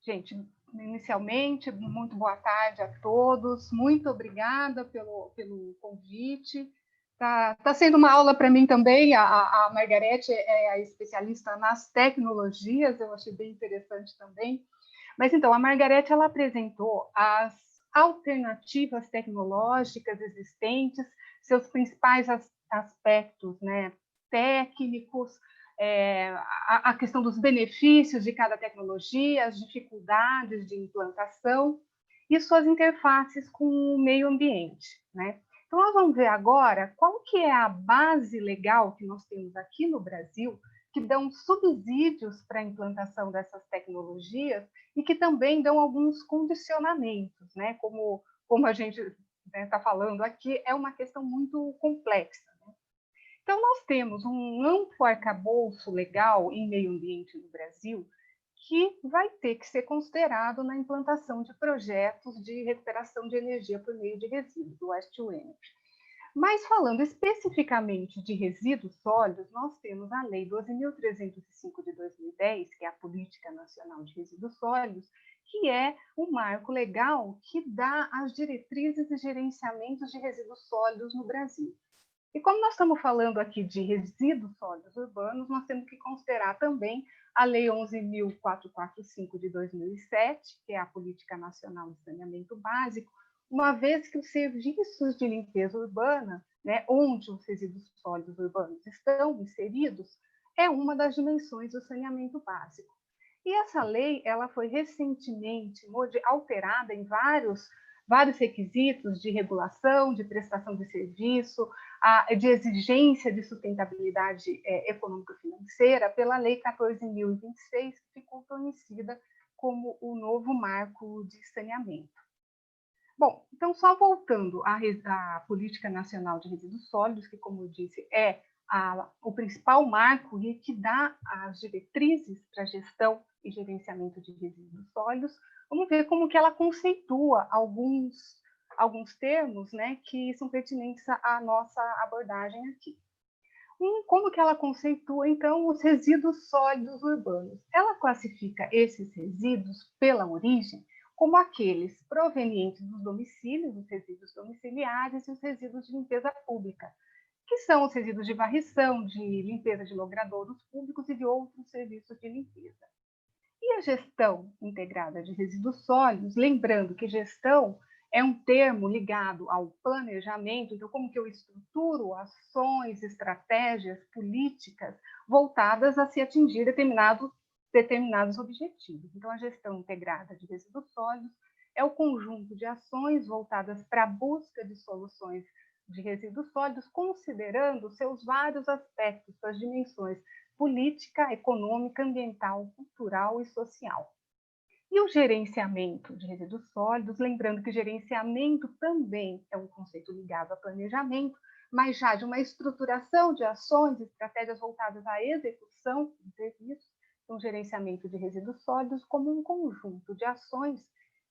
Gente, inicialmente, muito boa tarde a todos, muito obrigada pelo convite. Tá sendo uma aula para mim também, a Margarete é a especialista nas tecnologias, eu achei bem interessante também. Mas então, a Margarete, ela apresentou as alternativas tecnológicas existentes, seus principais aspectos, né, técnicos, a questão dos benefícios de cada tecnologia, as dificuldades de implantação e suas interfaces com o meio ambiente, né? Então, nós vamos ver agora qual que é a base legal que nós temos aqui no Brasil, que dão subsídios para a implantação dessas tecnologias e que também dão alguns condicionamentos, né? Como a gente está falando aqui, é uma questão muito complexa. Né? Então, nós temos um amplo arcabouço legal em meio ambiente no Brasil que vai ter que ser considerado na implantação de projetos de recuperação de energia por meio de resíduos, do Waste to Energy. Mas falando especificamente de resíduos sólidos, nós temos a Lei 12.305 de 2010, que é a Política Nacional de Resíduos Sólidos, que é um marco legal que dá as diretrizes e gerenciamentos de resíduos sólidos no Brasil. E como nós estamos falando aqui de resíduos sólidos urbanos, nós temos que considerar também a Lei 11.445 de 2007, que é a Política Nacional de Saneamento Básico, uma vez que os serviços de limpeza urbana, né, onde os resíduos sólidos urbanos estão inseridos, é uma das dimensões do saneamento básico. E essa lei ela foi recentemente alterada em vários vários requisitos de regulação, de prestação de serviço, de exigência de sustentabilidade econômico-financeira pela Lei 14.026, que ficou conhecida como o novo marco de saneamento. Bom, então, só voltando à Política Nacional de Resíduos Sólidos, que, como eu disse, é o principal marco e que dá as diretrizes para a gestão e gerenciamento de resíduos sólidos, vamos ver como que ela conceitua alguns termos, né, que são pertinentes à nossa abordagem aqui. Como que ela conceitua, então, os resíduos sólidos urbanos? Ela classifica esses resíduos pela origem como aqueles provenientes dos domicílios, os resíduos domiciliares e os resíduos de limpeza pública, que são os resíduos de varrição, de limpeza de logradouros públicos e de outros serviços de limpeza. E a gestão integrada de resíduos sólidos, lembrando que gestão é um termo ligado ao planejamento, então como que eu estruturo ações, estratégias, políticas voltadas a se atingir determinados objetivos. Então a gestão integrada de resíduos sólidos é o conjunto de ações voltadas para a busca de soluções de resíduos sólidos, considerando seus vários aspectos, suas dimensões política, econômica, ambiental, cultural e social. E o gerenciamento de resíduos sólidos, lembrando que gerenciamento também é um conceito ligado a planejamento, mas já de uma estruturação de ações e estratégias voltadas à execução de serviços, então gerenciamento de resíduos sólidos como um conjunto de ações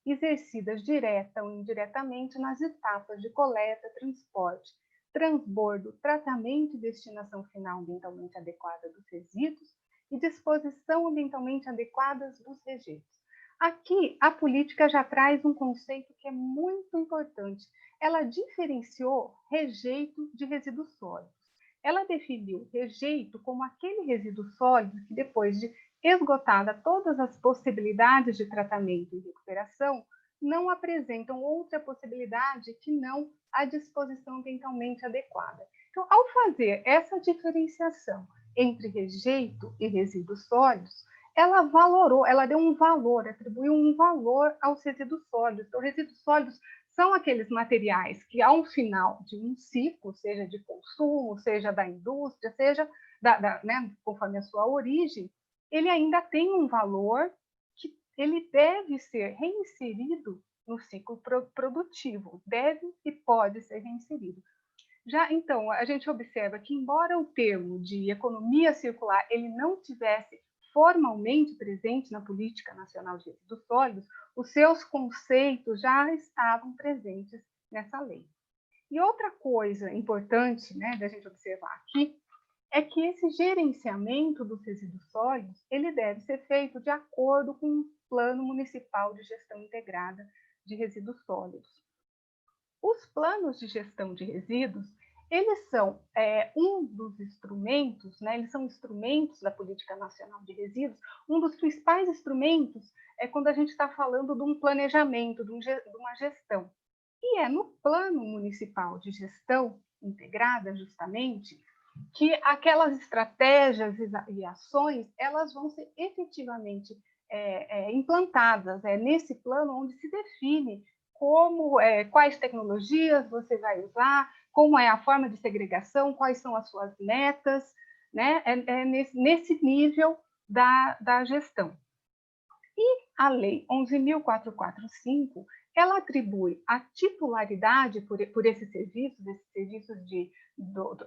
exercidas direta ou indiretamente nas etapas de coleta, transporte, transbordo, tratamento e destinação final ambientalmente adequada dos resíduos e disposição ambientalmente adequada dos rejeitos. Aqui, a política já traz um conceito que é muito importante. Ela diferenciou rejeito de resíduos sólidos. Ela definiu rejeito como aquele resíduo sólido que, depois de esgotada todas as possibilidades de tratamento e recuperação, não apresentam outra possibilidade que não a disposição ambientalmente adequada. Então, ao fazer essa diferenciação entre rejeito e resíduos sólidos, ela valorou, ela deu um valor, atribuiu um valor aos resíduos sólidos. Então, resíduos sólidos são aqueles materiais que, ao final de um ciclo, seja de consumo, seja da indústria, seja né, conforme a sua origem, ele ainda tem um valor que ele deve ser reinserido no ciclo produtivo, deve e pode ser reinserido. Já então, a gente observa que, embora o termo de economia circular ele não tivesse formalmente presente na Política Nacional de Resíduos Sólidos, os seus conceitos já estavam presentes nessa lei. E outra coisa importante, né, da gente observar aqui é que esse gerenciamento dos resíduos sólidos ele deve ser feito de acordo com o Plano Municipal de Gestão Integrada de Resíduos Sólidos. Os planos de gestão de resíduos, eles são um dos instrumentos, né, eles são instrumentos da Política Nacional de Resíduos, um dos principais instrumentos é quando a gente está falando de um planejamento, de uma gestão. E é no Plano Municipal de Gestão Integrada, justamente, que aquelas estratégias e ações elas vão ser efetivamente implantadas. É nesse plano onde se define quais tecnologias você vai usar, como é a forma de segregação, quais são as suas metas, né? Nesse nível da gestão. E a Lei 11.445, ela atribui a titularidade por esses serviços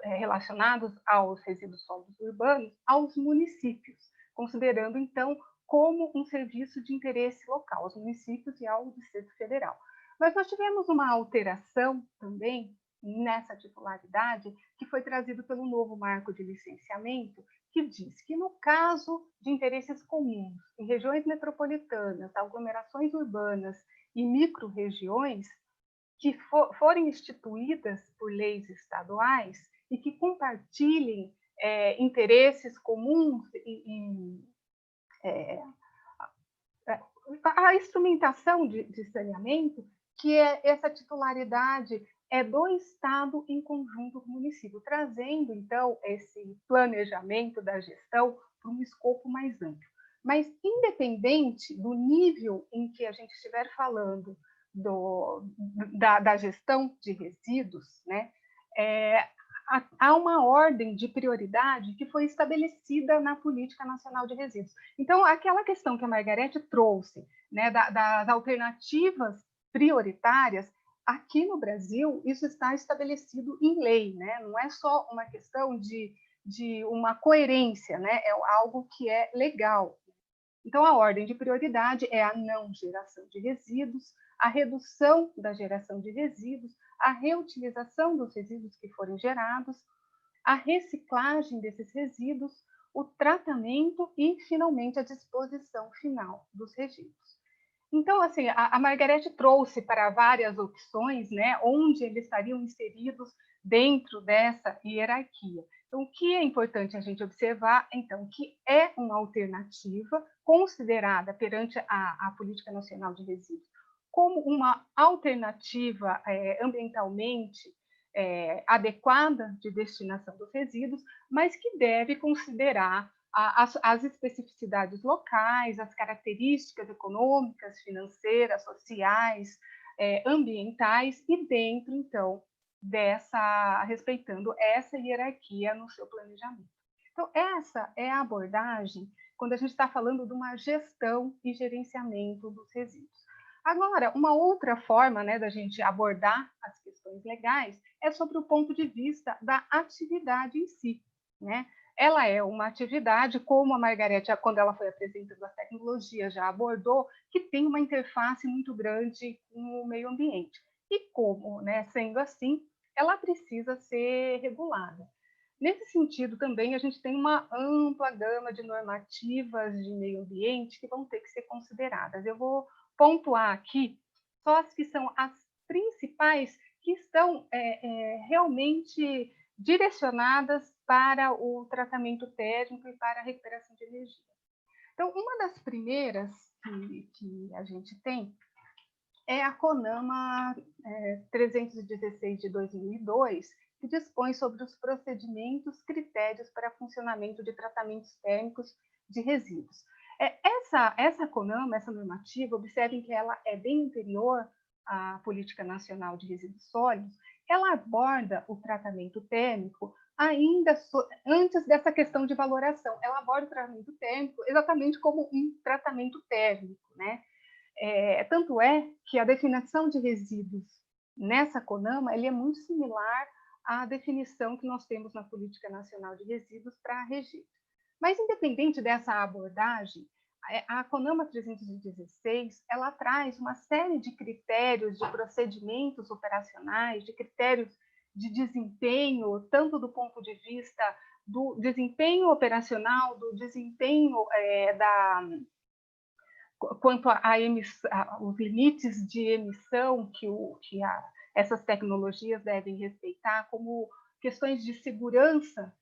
relacionados aos resíduos sólidos urbanos, aos municípios, considerando, então, como um serviço de interesse local, aos municípios e ao Distrito Federal. Mas nós tivemos uma alteração também nessa titularidade, que foi trazido pelo novo marco de licenciamento, que diz que, no caso de interesses comuns em regiões metropolitanas, aglomerações urbanas e micro-regiões, que forem instituídas por leis estaduais e que compartilhem interesses comuns a instrumentação de saneamento, que essa titularidade do Estado em conjunto com o município, trazendo, então, esse planejamento da gestão para um escopo mais amplo. Mas, independente do nível em que a gente estiver falando da gestão de resíduos, né, há uma ordem de prioridade que foi estabelecida na Política Nacional de Resíduos. Então, aquela questão que a Margarete trouxe, né, das alternativas prioritárias, aqui no Brasil, isso está estabelecido em lei, né? Não é só uma questão de uma coerência, né? É algo que é legal. Então, a ordem de prioridade é a não geração de resíduos, a redução da geração de resíduos, a reutilização dos resíduos que forem gerados, a reciclagem desses resíduos, o tratamento e, finalmente, a disposição final dos resíduos. Então, assim, a Margarete trouxe para várias opções, né, onde eles estariam inseridos dentro dessa hierarquia. Então, o que é importante a gente observar, então, que é uma alternativa considerada perante a Política Nacional de Resíduos como uma alternativa ambientalmente adequada de destinação dos resíduos, mas que deve considerar as especificidades locais, as características econômicas, financeiras, sociais, ambientais, e dentro, então, respeitando essa hierarquia no seu planejamento. Então, essa é a abordagem quando a gente está falando de uma gestão e gerenciamento dos resíduos. Agora, uma outra forma, né, da gente abordar as questões legais é sobre o ponto de vista da atividade em si, né? Ela é uma atividade, como a Margarete, quando ela foi apresentando a tecnologia, já abordou, que tem uma interface muito grande com o meio ambiente. E como, né, sendo assim, ela precisa ser regulada. Nesse sentido, também, a gente tem uma ampla gama de normativas de meio ambiente que vão ter que ser consideradas. Eu vou pontuar aqui só as que são as principais, que estão realmente direcionadas para o tratamento térmico e para a recuperação de energia. Então, uma das primeiras que a gente tem é a CONAMA 316 de 2002, que dispõe sobre os procedimentos, critérios para funcionamento de tratamentos térmicos de resíduos. Essa CONAMA, essa normativa, observem que ela é bem anterior à Política Nacional de Resíduos Sólidos. Ela aborda o tratamento térmico ainda antes dessa questão de valoração. Ela aborda o tratamento térmico exatamente como um tratamento térmico, né? Tanto é que a definição de resíduos nessa CONAMA ele é muito similar à definição que nós temos na Política Nacional de Resíduos para a REGIP. Mas, independente dessa abordagem, a CONAMA 316 ela traz uma série de critérios, de procedimentos operacionais, de critérios de desempenho, tanto do ponto de vista do desempenho operacional, do desempenho quanto aos limites de emissão que essas tecnologias devem respeitar, como questões de segurança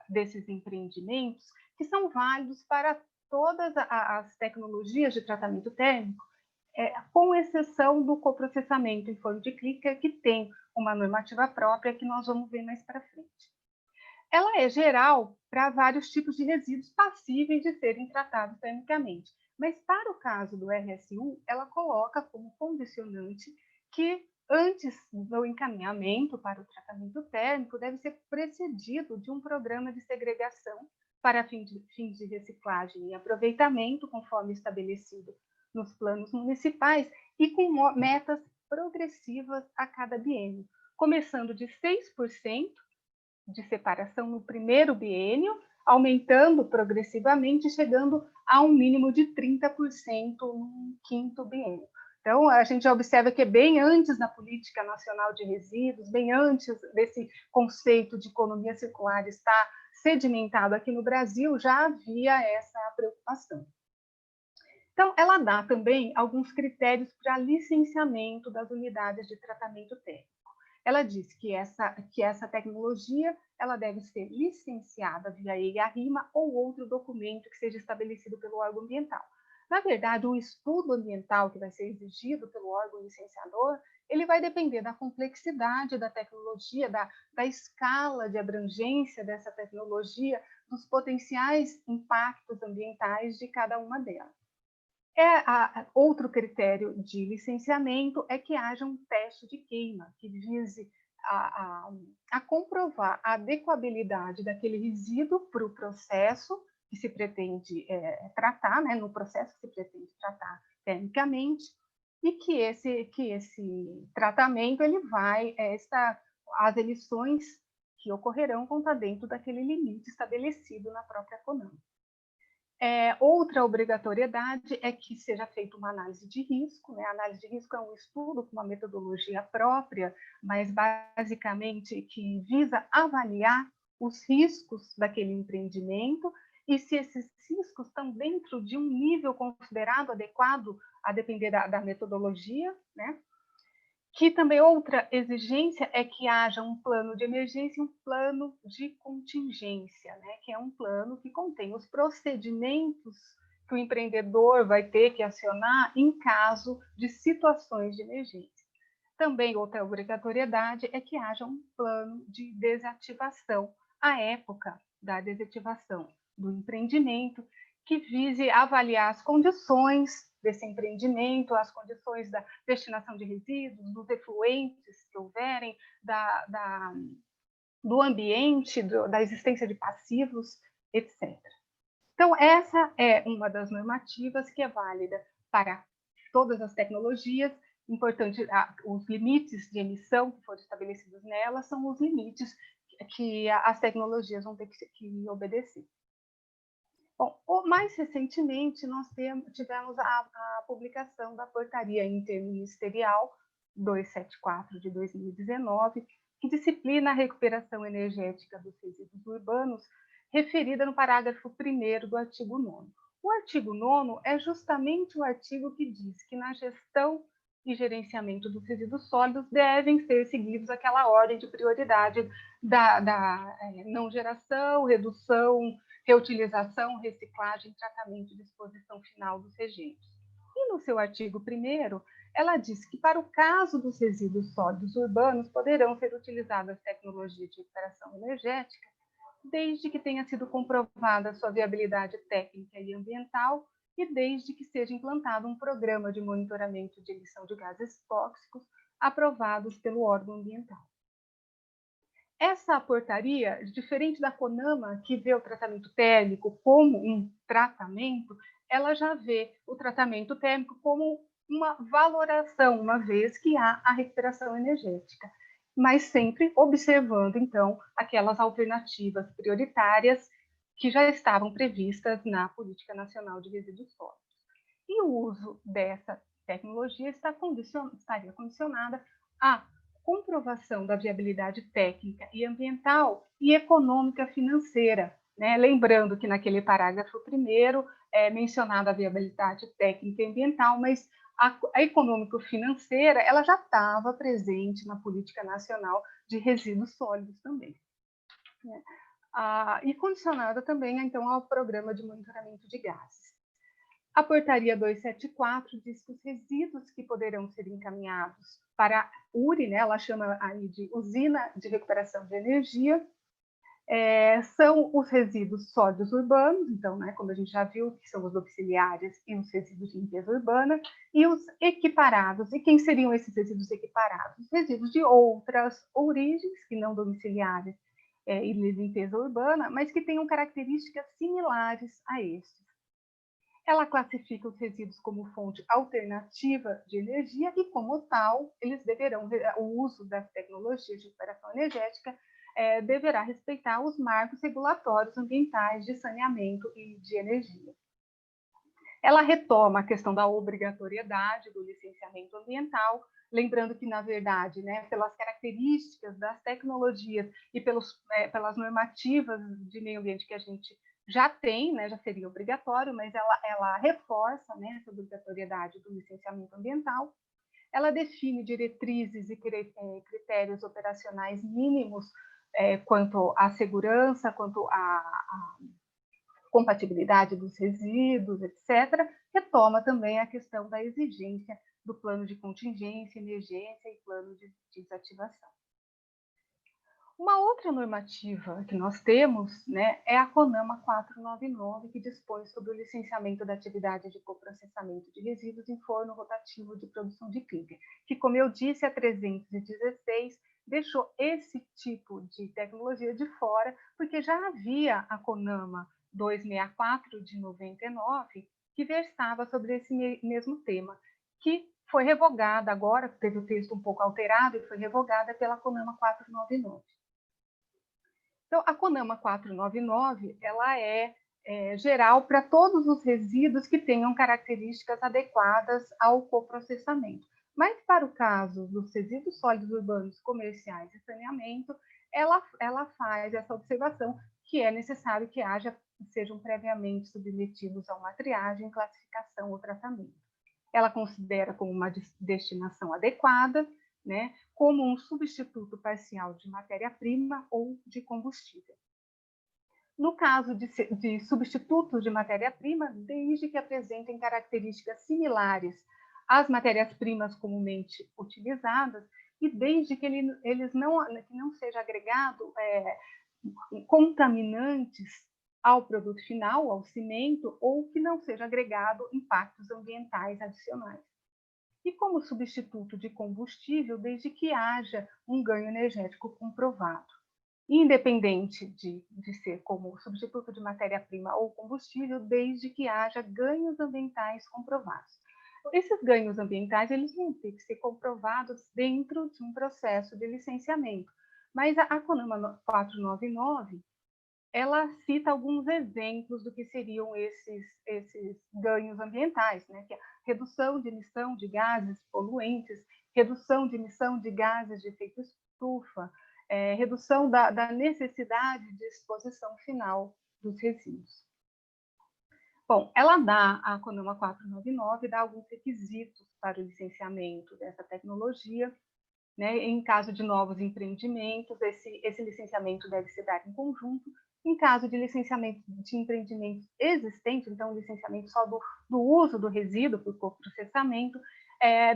desses empreendimentos, que são válidos para todas as tecnologias de tratamento térmico, com exceção do coprocessamento em forno de clicker, que tem uma normativa própria que nós vamos ver mais para frente. Ela é geral para vários tipos de resíduos passíveis de serem tratados termicamente, mas para o caso do RSU, ela coloca como condicionante que antes do encaminhamento para o tratamento térmico deve ser precedido de um programa de segregação para fins de reciclagem e aproveitamento, conforme estabelecido nos planos municipais, e com metas progressivas a cada biênio, começando de 6% de separação no primeiro biênio, aumentando progressivamente, chegando a um mínimo de 30% no quinto biênio. Então, a gente já observa que é bem antes da Política Nacional de Resíduos, bem antes desse conceito de economia circular estar sedimentado aqui no Brasil, já havia essa preocupação. Então, ela dá também alguns critérios para licenciamento das unidades de tratamento térmico. Ela diz que essa tecnologia ela deve ser licenciada via EIA-RIMA ou outro documento que seja estabelecido pelo órgão ambiental. Na verdade, o estudo ambiental que vai ser exigido pelo órgão licenciador, ele vai depender da complexidade da tecnologia, da escala de abrangência dessa tecnologia, dos potenciais impactos ambientais de cada uma delas. Outro critério de licenciamento é que haja um teste de queima, que vise a comprovar a adequabilidade daquele resíduo para o processo que se pretende tratar, né, no processo que se pretende tratar termicamente, e que esse tratamento ele vai as emissões que ocorrerão vão estar dentro daquele limite estabelecido na própria CONAMA. Outra obrigatoriedade é que seja feita uma análise de risco, né? A análise de risco é um estudo com uma metodologia própria, mas basicamente que visa avaliar os riscos daquele empreendimento e se esses riscos estão dentro de um nível considerado adequado, a depender da metodologia, né? Que também outra exigência é que haja um plano de emergência e um plano de contingência, né? Que é um plano que contém os procedimentos que o empreendedor vai ter que acionar em caso de situações de emergência. Também outra obrigatoriedade é que haja um plano de desativação, à época da desativação do empreendimento, que vise avaliar as condições desse empreendimento, as condições da destinação de resíduos, dos efluentes que houverem, do ambiente, da existência de passivos, etc. Então, essa é uma das normativas que é válida para todas as tecnologias. Importante, os limites de emissão que foram estabelecidos nela são os limites que as tecnologias vão ter que obedecer. Bom, mais recentemente, nós tivemos a publicação da Portaria Interministerial 274 de 2019, que disciplina a recuperação energética dos resíduos urbanos, referida no parágrafo 1º do artigo 9º. O artigo 9º é justamente o artigo que diz que na gestão e gerenciamento dos resíduos sólidos devem ser seguidos aquela ordem de prioridade da não geração, redução, reutilização, reciclagem, tratamento e disposição final dos rejeitos. E no seu artigo 1º, ela diz que para o caso dos resíduos sólidos urbanos poderão ser utilizadas tecnologias de recuperação energética, desde que tenha sido comprovada a sua viabilidade técnica e ambiental e desde que seja implantado um programa de monitoramento de emissão de gases tóxicos aprovados pelo órgão ambiental. Essa portaria, diferente da CONAMA, que vê o tratamento térmico como um tratamento, ela já vê o tratamento térmico como uma valoração, uma vez que há a recuperação energética, mas sempre observando, então, aquelas alternativas prioritárias que já estavam previstas na Política Nacional de Resíduos Sólidos. E o uso dessa tecnologia estaria condicionada à comprovação da viabilidade técnica e ambiental e econômica financeira, né? Lembrando que naquele parágrafo 1º é mencionada a viabilidade técnica e ambiental, mas a econômico-financeira ela já estava presente na Política Nacional de Resíduos Sólidos também, né? E condicionada também, então, ao Programa de Monitoramento de Gases. A Portaria 274 diz que os resíduos que poderão ser encaminhados para a URI, né, ela chama aí de Usina de Recuperação de Energia, são os resíduos sólidos urbanos, então, né, como a gente já viu, que são os domiciliares e os resíduos de limpeza urbana, e os equiparados. E quem seriam esses resíduos equiparados? Resíduos de outras origens, que não domiciliares e de limpeza urbana, mas que tenham características similares a estes. Ela classifica os resíduos como fonte alternativa de energia e, como tal, o uso das tecnologias de recuperação energética deverá respeitar os marcos regulatórios ambientais de saneamento e de energia. Ela retoma a questão da obrigatoriedade do licenciamento ambiental, lembrando que, na verdade, né, pelas características das tecnologias e pelas normativas de meio ambiente que a gente já tem, né, já seria obrigatório, mas ela reforça, né, essa obrigatoriedade do licenciamento ambiental. Ela define diretrizes e critérios operacionais mínimos quanto à segurança, quanto à compatibilidade dos resíduos, etc. Retoma também a questão da exigência do plano de contingência, emergência e plano de desativação. Uma outra normativa que nós temos, né, é a CONAMA 499, que dispõe sobre o licenciamento da atividade de coprocessamento de resíduos em forno rotativo de produção de clinker, que, como eu disse, a 316 deixou esse tipo de tecnologia de fora, porque já havia a CONAMA 264 de 99, que versava sobre esse mesmo tema, que foi revogada agora, teve o texto um pouco alterado e foi revogada pela CONAMA 499. Então, a CONAMA 499 ela é geral para todos os resíduos que tenham características adequadas ao coprocessamento. Mas, para o caso dos resíduos sólidos urbanos comerciais e saneamento, ela faz essa observação que é necessário que sejam previamente submetidos a uma triagem, classificação ou tratamento. Ela considera como uma destinação adequada, né, como um substituto parcial de matéria-prima ou de combustível. No caso de substitutos de matéria-prima, desde que apresentem características similares às matérias-primas comumente utilizadas e desde que eles não seja agregado contaminantes ao produto final, ao cimento, ou que não seja agregado impactos ambientais adicionais. E como substituto de combustível, desde que haja um ganho energético comprovado. Independente de ser como substituto de matéria-prima ou combustível, desde que haja ganhos ambientais comprovados. Esses ganhos ambientais eles vão ter que ser comprovados dentro de um processo de licenciamento. Mas a CONAMA 499, ela cita alguns exemplos do que seriam esses ganhos ambientais, né? Que é redução de emissão de gases poluentes, redução de emissão de gases de efeito estufa, redução da necessidade de exposição final dos resíduos. Bom, a CONAMA 499 dá alguns requisitos para o licenciamento dessa tecnologia, né? Em caso de novos empreendimentos, esse licenciamento deve se dar em conjunto. Em caso de licenciamento de empreendimentos existentes, então, licenciamento só do uso do resíduo para o coprocessamento,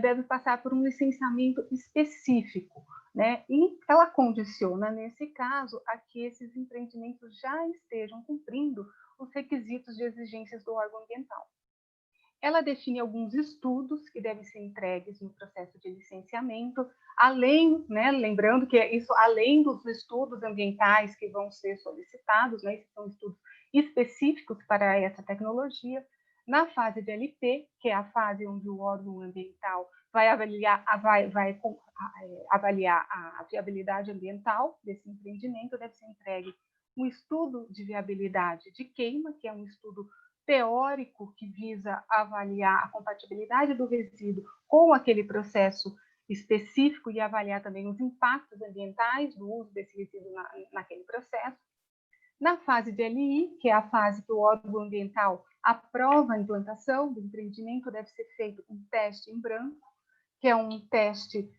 deve passar por um licenciamento específico, né? E ela condiciona, nesse caso, a que esses empreendimentos já estejam cumprindo os requisitos de exigências do órgão ambiental. Ela define alguns estudos que devem ser entregues no processo de licenciamento, além, né, lembrando que isso além dos estudos ambientais que vão ser solicitados, né, esses são estudos específicos para essa tecnologia. Na fase de LP, que é a fase onde o órgão ambiental vai avaliar a viabilidade ambiental desse empreendimento, deve ser entregue um estudo de viabilidade de queima, que é um estudo teórico que visa avaliar a compatibilidade do resíduo com aquele processo específico e avaliar também os impactos ambientais do uso desse resíduo naquele processo. Na fase de LI, que é a fase que o órgão ambiental aprova a implantação do empreendimento, deve ser feito um teste em branco, que é um teste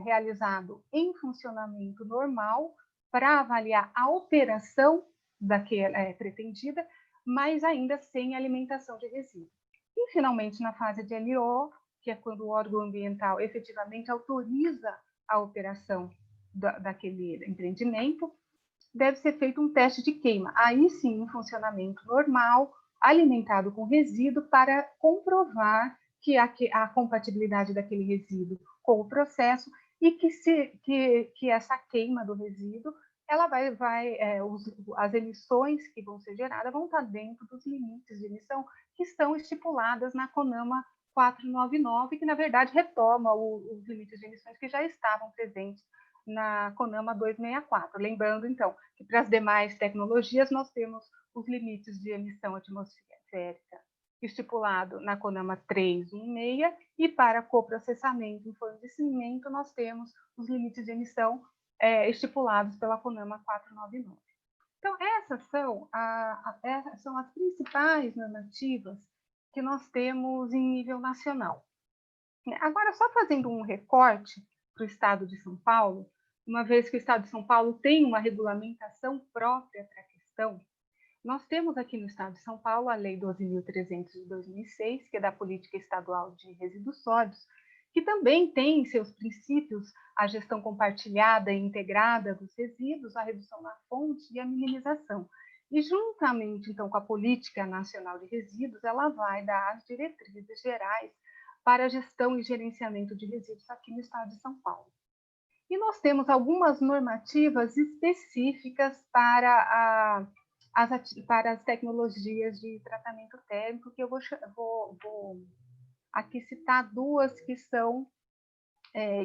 realizado em funcionamento normal para avaliar a operação pretendida, mas ainda sem alimentação de resíduos. E, finalmente, na fase de LO, que é quando o órgão ambiental efetivamente autoriza a operação daquele empreendimento, deve ser feito um teste de queima, aí sim em funcionamento normal, alimentado com resíduo, para comprovar que a compatibilidade daquele resíduo com o processo e que essa queima do resíduo ela as emissões que vão ser geradas vão estar dentro dos limites de emissão que estão estipuladas na CONAMA 499, que, na verdade, retoma os limites de emissões que já estavam presentes na CONAMA 264. Lembrando, então, que para as demais tecnologias nós temos os limites de emissão atmosférica estipulado na CONAMA 316 e para coprocessamento em forno de cimento nós temos os limites de emissão estipulados pela CONAMA 499. Então, essas são as principais normativas que nós temos em nível nacional. Agora, só fazendo um recorte para o Estado de São Paulo, uma vez que o Estado de São Paulo tem uma regulamentação própria para a questão, nós temos aqui no Estado de São Paulo a Lei 12.300 de 2006, que é da Política Estadual de Resíduos Sólidos, que também tem seus princípios a gestão compartilhada e integrada dos resíduos, a redução na fonte e a minimização. E, juntamente, então, com a Política Nacional de Resíduos, ela vai dar as diretrizes gerais para a gestão e gerenciamento de resíduos aqui no estado de São Paulo. E nós temos algumas normativas específicas para as tecnologias de tratamento térmico, que eu vou aqui citar duas que são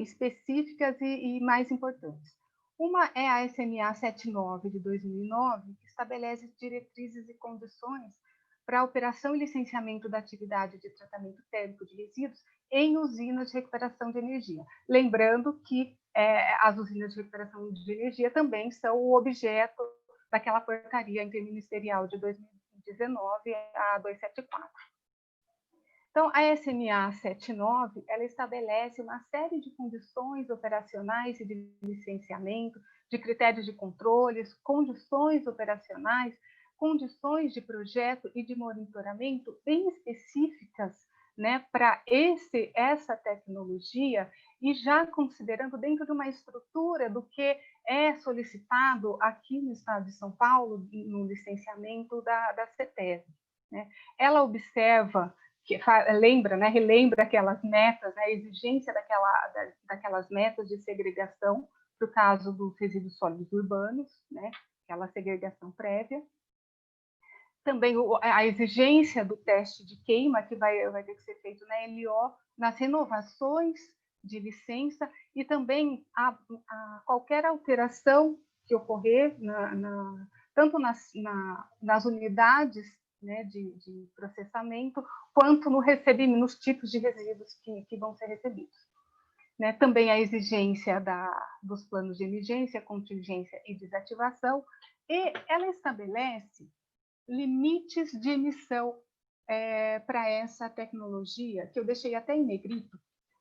específicas e mais importantes. Uma é a SMA 79 de 2009, que estabelece diretrizes e condições para a operação e licenciamento da atividade de tratamento térmico de resíduos em usinas de recuperação de energia. Lembrando que as usinas de recuperação de energia também são o objeto daquela portaria interministerial de 2019, a 274. Então, a SMA 79, ela estabelece uma série de condições operacionais e de licenciamento, de critérios de controles, condições operacionais, condições de projeto e de monitoramento bem específicas, né, para essa tecnologia, e já considerando dentro de uma estrutura do que é solicitado aqui no estado de São Paulo, no licenciamento da CETESB, né? Ela observa, relembra aquelas metas, né, a exigência daquelas metas de segregação, para o caso dos resíduos sólidos urbanos, né, aquela segregação prévia. Também a exigência do teste de queima, que vai ter que ser feito na LO, nas renovações de licença, e também qualquer alteração que ocorrer, tanto nas unidades, né, de processamento, quanto nos tipos de resíduos que vão ser recebidos. Né? Também a exigência dos planos de emergência, contingência e desativação, e ela estabelece limites de emissão para essa tecnologia, que eu deixei até em negrito,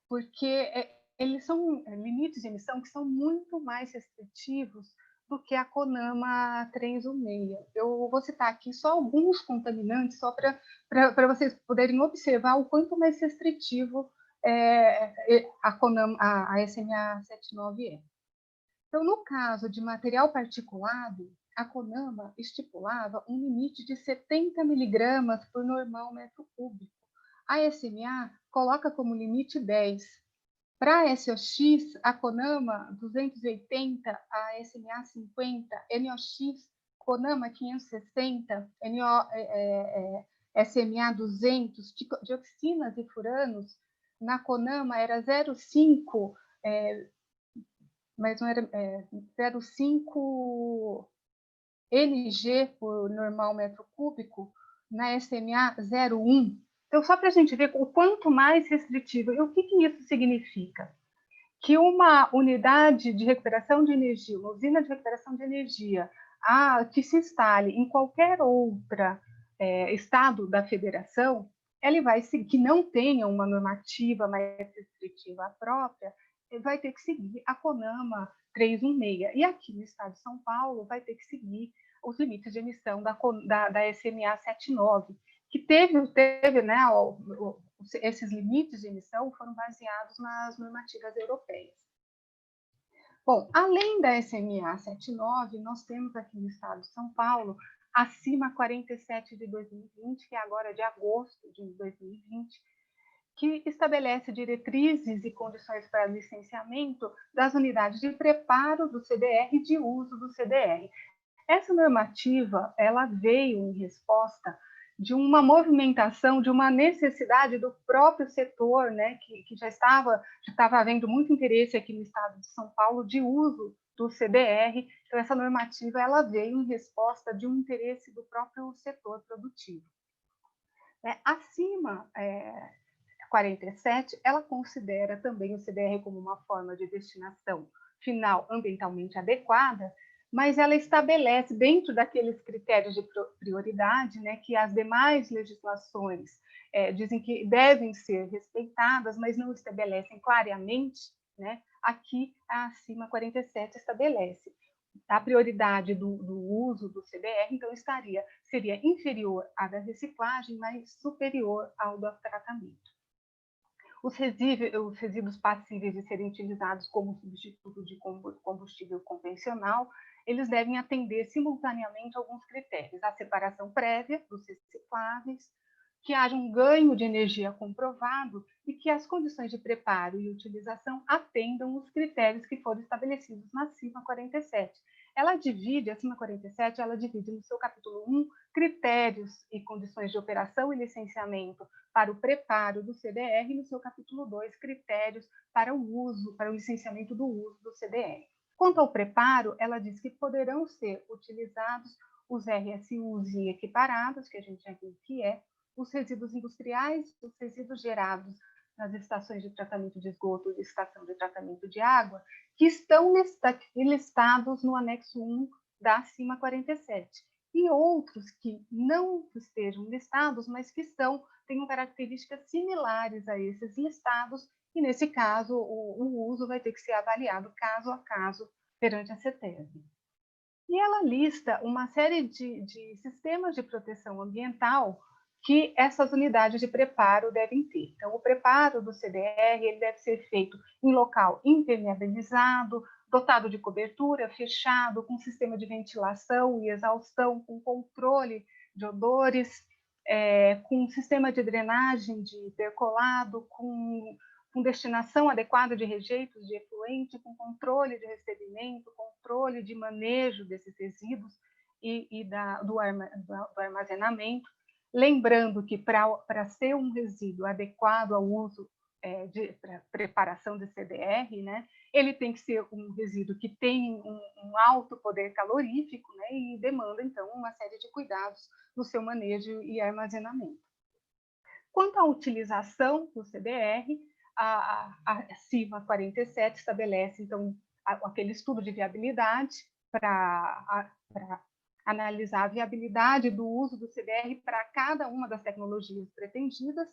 porque eles são limites de emissão que são muito mais restritivos do que a CONAMA 316. Eu vou citar aqui só alguns contaminantes, só para vocês poderem observar o quanto mais restritivo a SMA 79 é. Então, no caso de material particulado, a CONAMA estipulava um limite de 70 miligramas por normal metro cúbico. A SMA coloca como limite 10. Para a SOX, a CONAMA 280, a SMA 50, NOx, CONAMA 560, SMA 200, dioxinas e furanos, na CONAMA era 0,5, mas não era 0,5 NG por normal metro cúbico, na SMA 0,1. Então, só para a gente ver o quanto mais restritivo. E o que isso significa? Que uma unidade de recuperação de energia, uma usina de recuperação de energia, que se instale em qualquer outro estado da federação, ela vai seguir, que não tenha uma normativa mais restritiva própria, vai ter que seguir a CONAMA 316. E aqui no estado de São Paulo vai ter que seguir os limites de emissão da SMA 79, que teve né, esses limites de emissão foram baseados nas normativas europeias. Bom, além da SMA 79, nós temos aqui no estado de São Paulo a CIMA 47 de 2020, que é agora de agosto de 2020, que estabelece diretrizes e condições para licenciamento das unidades de preparo do CDR e de uso do CDR. Essa normativa, ela veio em resposta de uma movimentação, de uma necessidade do próprio setor, né, que já estava havendo muito interesse aqui no estado de São Paulo de uso do CDR. Então, essa normativa ela veio em resposta de um interesse do próprio setor produtivo. Acima 47, ela considera também o CDR como uma forma de destinação final ambientalmente adequada, mas ela estabelece, dentro daqueles critérios de prioridade, né, que as demais legislações dizem que devem ser respeitadas, mas não estabelecem claramente, né, aqui a CIMA 47 estabelece a prioridade do uso do CDR, então seria inferior à da reciclagem, mas superior ao do tratamento. Os resíduos passíveis de serem utilizados como substituto de combustível convencional, eles devem atender simultaneamente a alguns critérios: a separação prévia dos recicláveis, que haja um ganho de energia comprovado e que as condições de preparo e utilização atendam os critérios que foram estabelecidos na CIMA 47. A CIMA 47, ela divide no seu capítulo 1 critérios e condições de operação e licenciamento para o preparo do CDR, e no seu capítulo 2, critérios para o licenciamento do uso do CDR. Quanto ao preparo, ela diz que poderão ser utilizados os RSUs e equiparados, que a gente já viu que é, os resíduos industriais, os resíduos gerados nas estações de tratamento de esgoto e estação de tratamento de água, que estão listados no anexo 1 da CIMA 47. E outros que não estejam listados, mas que tenham características similares a esses listados, e nesse caso o uso vai ter que ser avaliado caso a caso perante a CETESB. E ela lista uma série de sistemas de proteção ambiental que essas unidades de preparo devem ter. Então, o preparo do CDR ele deve ser feito em local impermeabilizado, dotado de cobertura, fechado, com sistema de ventilação e exaustão, com controle de odores, com sistema de drenagem de percolado, com destinação adequada de rejeitos de efluente, com controle de recebimento, controle de manejo desses resíduos e do armazenamento. Lembrando que para ser um resíduo adequado ao uso para preparação de CDR, né, ele tem que ser um resíduo que tem um alto poder calorífico, né, e demanda, então, uma série de cuidados no seu manejo e armazenamento. Quanto à utilização do CDR, a CIMA 47 estabelece, então, aquele estudo de viabilidade para analisar a viabilidade do uso do CDR para cada uma das tecnologias pretendidas,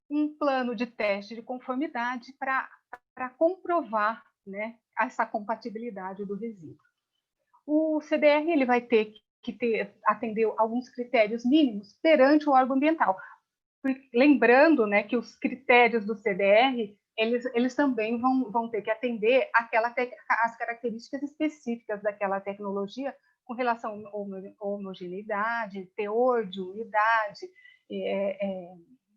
um plano de teste de conformidade para comprovar, né, essa compatibilidade do resíduo. O CDR ele vai ter que atender alguns critérios mínimos perante o órgão ambiental. Lembrando, né, que os critérios do CDR eles também vão ter que atender as características específicas daquela tecnologia com relação à homogeneidade, teor de umidade,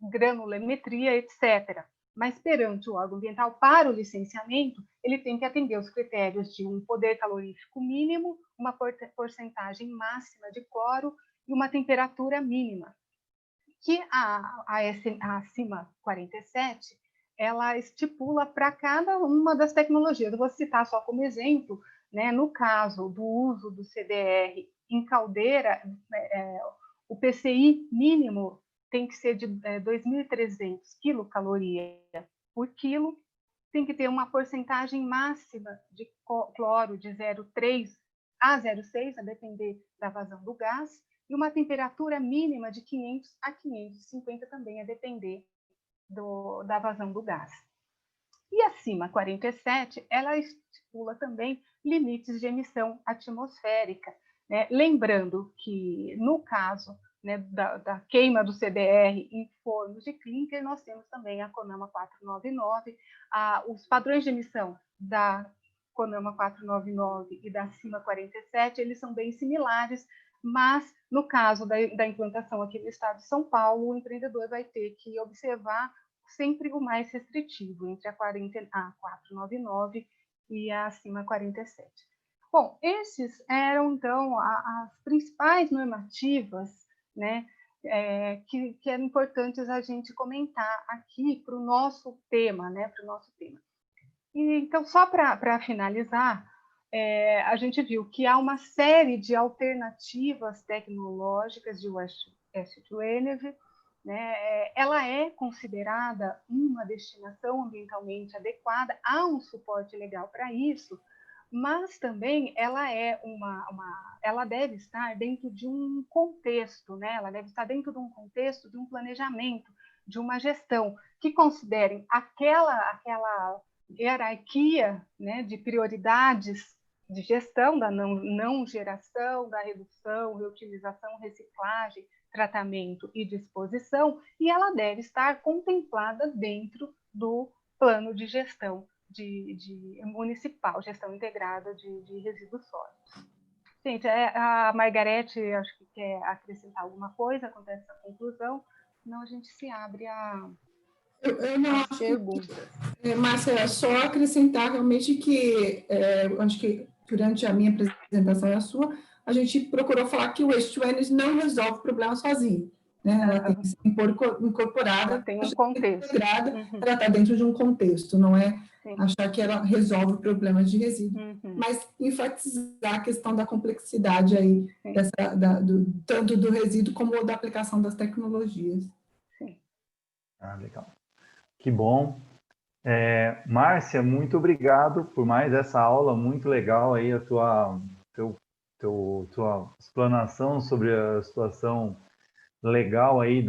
granulometria, etc. Mas perante o órgão ambiental, para o licenciamento, ele tem que atender os critérios de um poder calorífico mínimo, uma porcentagem máxima de cloro e uma temperatura mínima. Que a CIMA 47, ela estipula para cada uma das tecnologias. Eu vou citar só como exemplo, né, no caso do uso do CDR em caldeira, o PCI mínimo tem que ser de 2.300 quilocalorias por quilo, tem que ter uma porcentagem máxima de cloro de 0,3 a 0,6, a depender da vazão do gás, e uma temperatura mínima de 500 a 550 também, a depender da vazão do gás. E a CIMA 47, ela estipula também limites de emissão atmosférica, né? Lembrando que, no caso, né, da queima do CDR em fornos de clinker, nós temos também a CONAMA 499, os padrões de emissão da CONAMA 499 e da CIMA 47, eles são bem similares, mas, no caso da implantação aqui no estado de São Paulo, o empreendedor vai ter que observar sempre o mais restritivo, entre a 499 e a CIMA 47. Bom, esses eram, então, as principais normativas, né, que eram importantes a gente comentar aqui para o nosso tema, né, para o nosso tema. E, então, só para finalizar, a gente viu que há uma série de alternativas tecnológicas de waste-to-energy, né? Ela é considerada uma destinação ambientalmente adequada, há um suporte legal para isso, mas também ela ela deve estar dentro de um contexto, né? Ela deve estar dentro de um contexto de um planejamento, de uma gestão que considerem aquela hierarquia, né, de prioridades de gestão da não geração, da redução, reutilização, reciclagem, tratamento e disposição, e ela deve estar contemplada dentro do plano de gestão municipal, gestão integrada de resíduos sólidos. Gente, a Margarete, acho que quer acrescentar alguma coisa quanto a essa conclusão, senão a gente se abre Eu não às acho perguntas. Márcia, só acrescentar realmente que, acho que durante a minha apresentação e a sua, a gente procurou falar que o Waste Wellness não resolve o problema sozinho, né? Ela tem que ser incorporada, Ela tem um contexto. integrada, ela está dentro de um contexto, não é Sim. achar que ela resolve o problema de resíduo, mas enfatizar a questão da complexidade aí, tanto do resíduo como da aplicação das tecnologias. Sim. Ah, legal. Que bom. Márcia, muito obrigado por mais essa aula, muito legal aí a tua explanação sobre a situação legal aí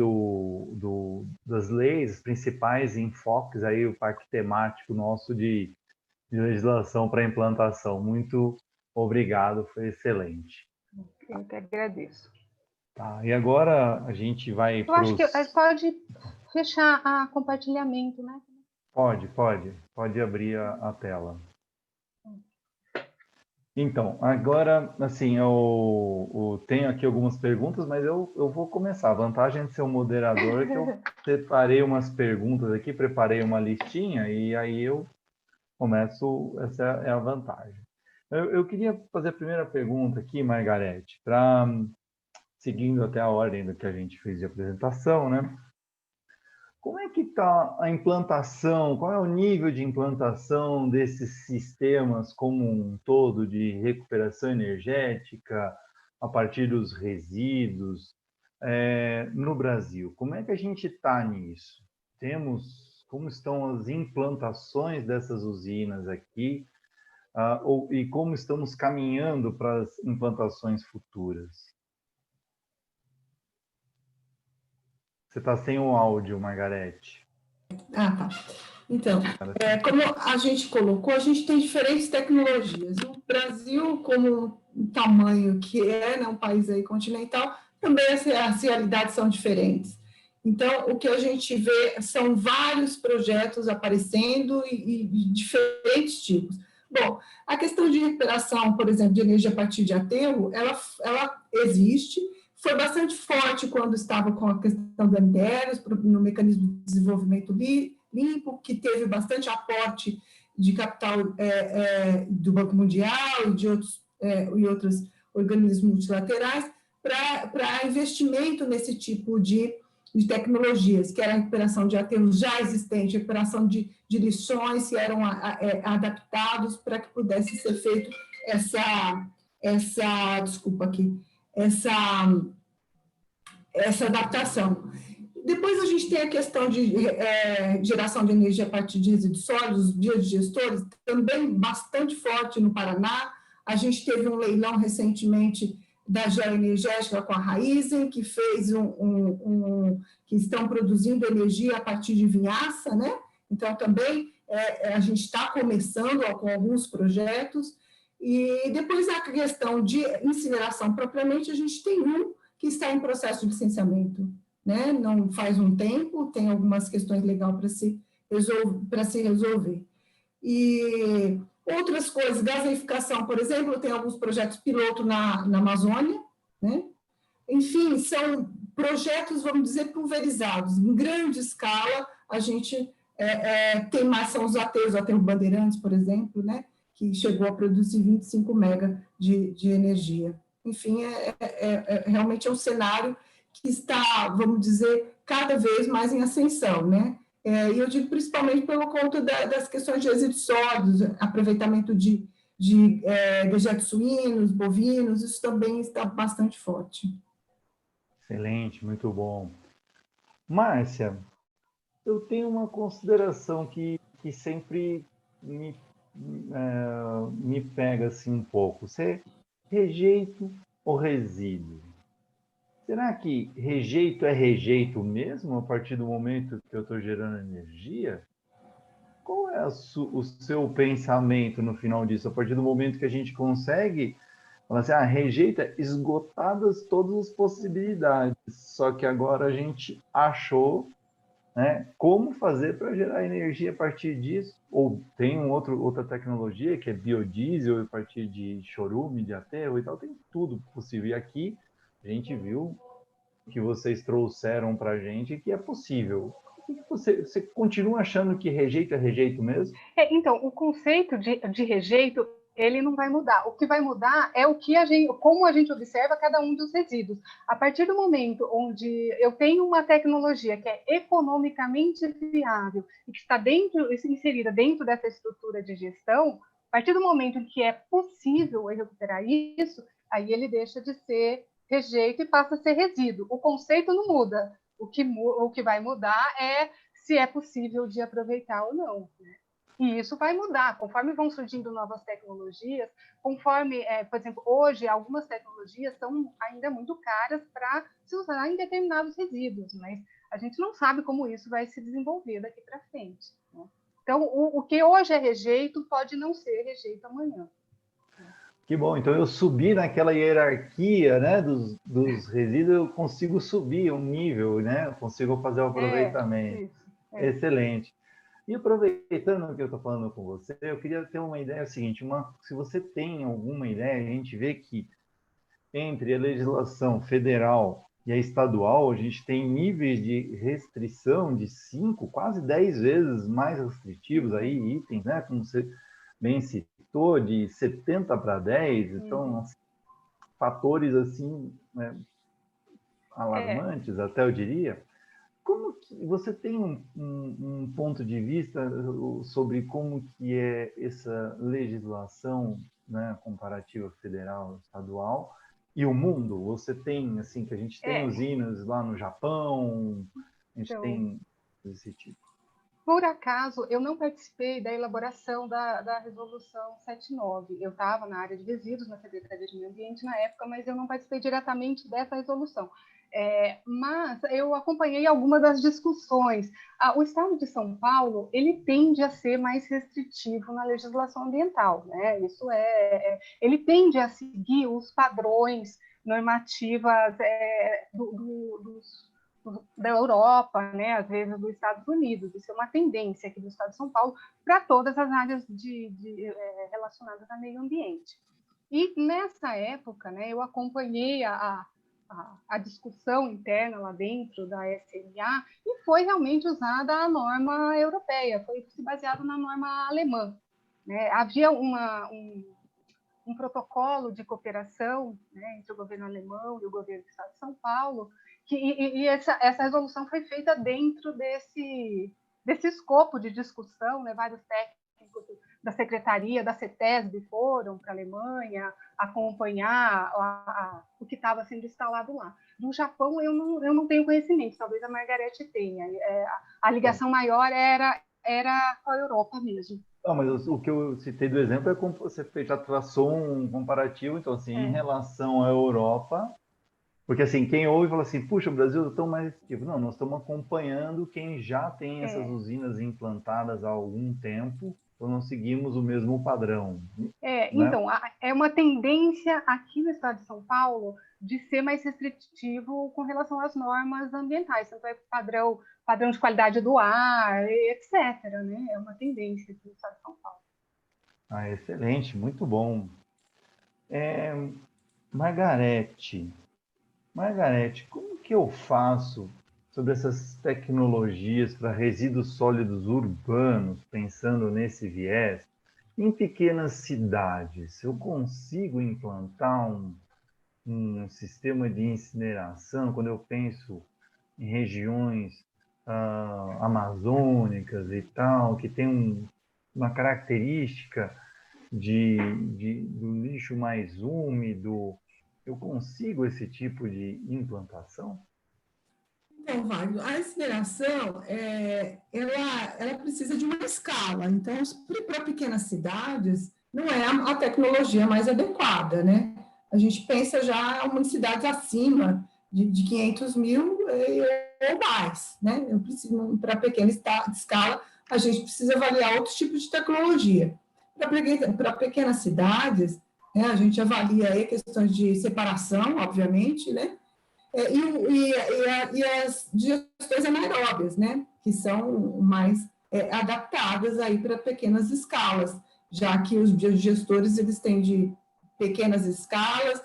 das leis, principais enfoques aí, o parque temático nosso de legislação para implantação. Muito obrigado, foi excelente. Eu que agradeço. Tá, e agora a gente vai Eu acho que pode fechar a compartilhamento, né? Pode abrir a tela. Então, agora, assim, eu tenho aqui algumas perguntas, mas eu vou começar. A vantagem de ser um moderador é que eu separei umas perguntas aqui, preparei uma listinha e aí eu começo, essa é a vantagem. Eu queria fazer a primeira pergunta aqui, Margarete, seguindo até a ordem do que a gente fez de apresentação, né? Como é que está a implantação? Qual é o nível de implantação desses sistemas como um todo de recuperação energética a partir dos resíduos no Brasil? Como é que a gente está nisso? Como estão as implantações dessas usinas aqui e como estamos caminhando para as implantações futuras? Você está sem o áudio, Margarete. Tá. Então, como a gente colocou, a gente tem diferentes tecnologias. O Brasil, como o tamanho que é, né, um país aí continental, também as realidades são diferentes. Então, o que a gente vê são vários projetos aparecendo e diferentes tipos. Bom, a questão de recuperação, por exemplo, de energia a partir de aterro, ela existe, foi bastante forte quando estava com a questão do MDRs, no mecanismo de desenvolvimento limpo, que teve bastante aporte de capital do Banco Mundial e de outros organismos multilaterais para investimento nesse tipo de tecnologias, que era a recuperação de aterros já existentes, recuperação de lições que eram adaptados para que pudesse ser feito essa adaptação. Depois a gente tem a questão de geração de energia a partir de resíduos sólidos, os biodigestores, também bastante forte no Paraná. A gente teve um leilão recentemente da geoenergética com a Raizen, que fez que estão produzindo energia a partir de vinhaça, né? Então, também a gente está começando com alguns projetos. E depois a questão de incineração propriamente, a gente tem que está em processo de licenciamento, né? Não faz um tempo, tem algumas questões legais para se resolver. E outras coisas, gaseificação, por exemplo, tem alguns projetos piloto na Amazônia, né? Enfim, são projetos, vamos dizer, pulverizados. Em grande escala, a gente tem mais, são os aterros, o aterro Bandeirantes, por exemplo, né? Que chegou a produzir 25 mega de energia. Enfim, realmente é um cenário que está, vamos dizer, cada vez mais em ascensão, né? E eu digo principalmente pelo conta das questões de resíduos sólidos, aproveitamento de dejetos suínos, bovinos, isso também está bastante forte. Excelente, muito bom. Márcia, eu tenho uma consideração que sempre me pega assim um pouco. Você rejeito ou resíduo? Será que rejeito é rejeito mesmo a partir do momento que eu estou gerando energia? Qual é o seu pensamento no final disso? A partir do momento que a gente consegue falar assim, rejeita esgotadas todas as possibilidades, só que agora a gente achou né? Como fazer para gerar energia a partir disso? Ou tem outra tecnologia que é biodiesel a partir de chorume, de aterro e tal, tem tudo possível. E aqui a gente viu que vocês trouxeram para a gente que é possível. Você continua achando que rejeito é rejeito mesmo? Então, o conceito de rejeito, ele não vai mudar. O que vai mudar é como a gente observa cada um dos resíduos. A partir do momento onde eu tenho uma tecnologia que é economicamente viável e que está inserida dentro dessa estrutura de gestão, a partir do momento em que é possível recuperar isso, aí ele deixa de ser rejeito e passa a ser resíduo. O conceito não muda. O que vai mudar é se é possível de aproveitar ou não. Né? E isso vai mudar, conforme vão surgindo novas tecnologias, conforme, por exemplo, hoje algumas tecnologias são ainda muito caras para se usar em determinados resíduos, mas a gente não sabe como isso vai se desenvolver daqui para frente. Né? Então, o que hoje é rejeito pode não ser rejeito amanhã. Que bom, então eu subi naquela hierarquia, né, dos resíduos, eu consigo subir um nível, né, eu consigo fazer o aproveitamento. Excelente. E aproveitando que eu estou falando com você, eu queria ter uma ideia seguinte, se você tem alguma ideia, a gente vê que entre a legislação federal e a estadual, a gente tem níveis de restrição de 5, quase 10 vezes mais restritivos, aí itens, né, como você bem citou, de 70 para 10, então, fatores assim, né, alarmantes, até eu diria. Como que você tem um ponto de vista sobre como que é essa legislação, né, comparativa federal, estadual e o mundo? Você tem, assim, que a gente tem usinas lá no Japão, a gente tem esse tipo. Por acaso, eu não participei da elaboração da Resolução 79. Eu estava na área de resíduos, na Secretaria de Meio Ambiente na época, mas eu não participei diretamente dessa resolução. Mas eu acompanhei algumas das discussões. O Estado de São Paulo, ele tende a ser mais restritivo na legislação ambiental, né? Ele tende a seguir os padrões normativas da Europa, né, às vezes dos Estados Unidos. Isso é uma tendência aqui do Estado de São Paulo para todas as áreas relacionadas ao meio ambiente. E nessa época, né, eu acompanhei a discussão interna lá dentro da SMA e foi realmente usada a norma europeia, foi se baseado na norma alemã. Né? Havia um protocolo de cooperação, né, entre o governo alemão e o governo do Estado de São Paulo, e essa resolução foi feita dentro desse escopo de discussão, né, vários técnicos da Secretaria, da CETESB foram para a Alemanha acompanhar o que estava sendo instalado lá. No Japão, eu não tenho conhecimento, talvez a Margarete tenha. A ligação maior era com a Europa mesmo. Não, mas o que eu citei do exemplo é como você já traçou um comparativo, então, assim, em relação à Europa, porque, assim, quem ouve fala assim, puxa, o Brasil é tão mais restritivo. Não, nós estamos acompanhando quem já tem essas usinas implantadas há algum tempo, ou não seguimos o mesmo padrão. Né? Então, é uma tendência aqui no Estado de São Paulo de ser mais restritivo com relação às normas ambientais, tanto é padrão de qualidade do ar, etc. Né? É uma tendência aqui no Estado de São Paulo. Excelente, muito bom. Margarete, como que eu faço sobre essas tecnologias para resíduos sólidos urbanos, pensando nesse viés, em pequenas cidades? Eu consigo implantar um sistema de incineração quando eu penso em regiões amazônicas e tal, que tem uma característica do lixo mais úmido? Eu consigo esse tipo de implantação? Então, Wagner, a incineração, ela precisa de uma escala. Então, para pequenas cidades, não é a tecnologia mais adequada, né? A gente pensa já em cidades acima de 500 mil ou mais, né? Para pequena escala, a gente precisa avaliar outros tipos de tecnologia. Para pequenas cidades, né, a gente avalia aí questões de separação, obviamente, né? E as digestões anaeróbias, né? que são mais adaptadas aí para pequenas escalas, já que os biogestores eles têm de pequenas escalas,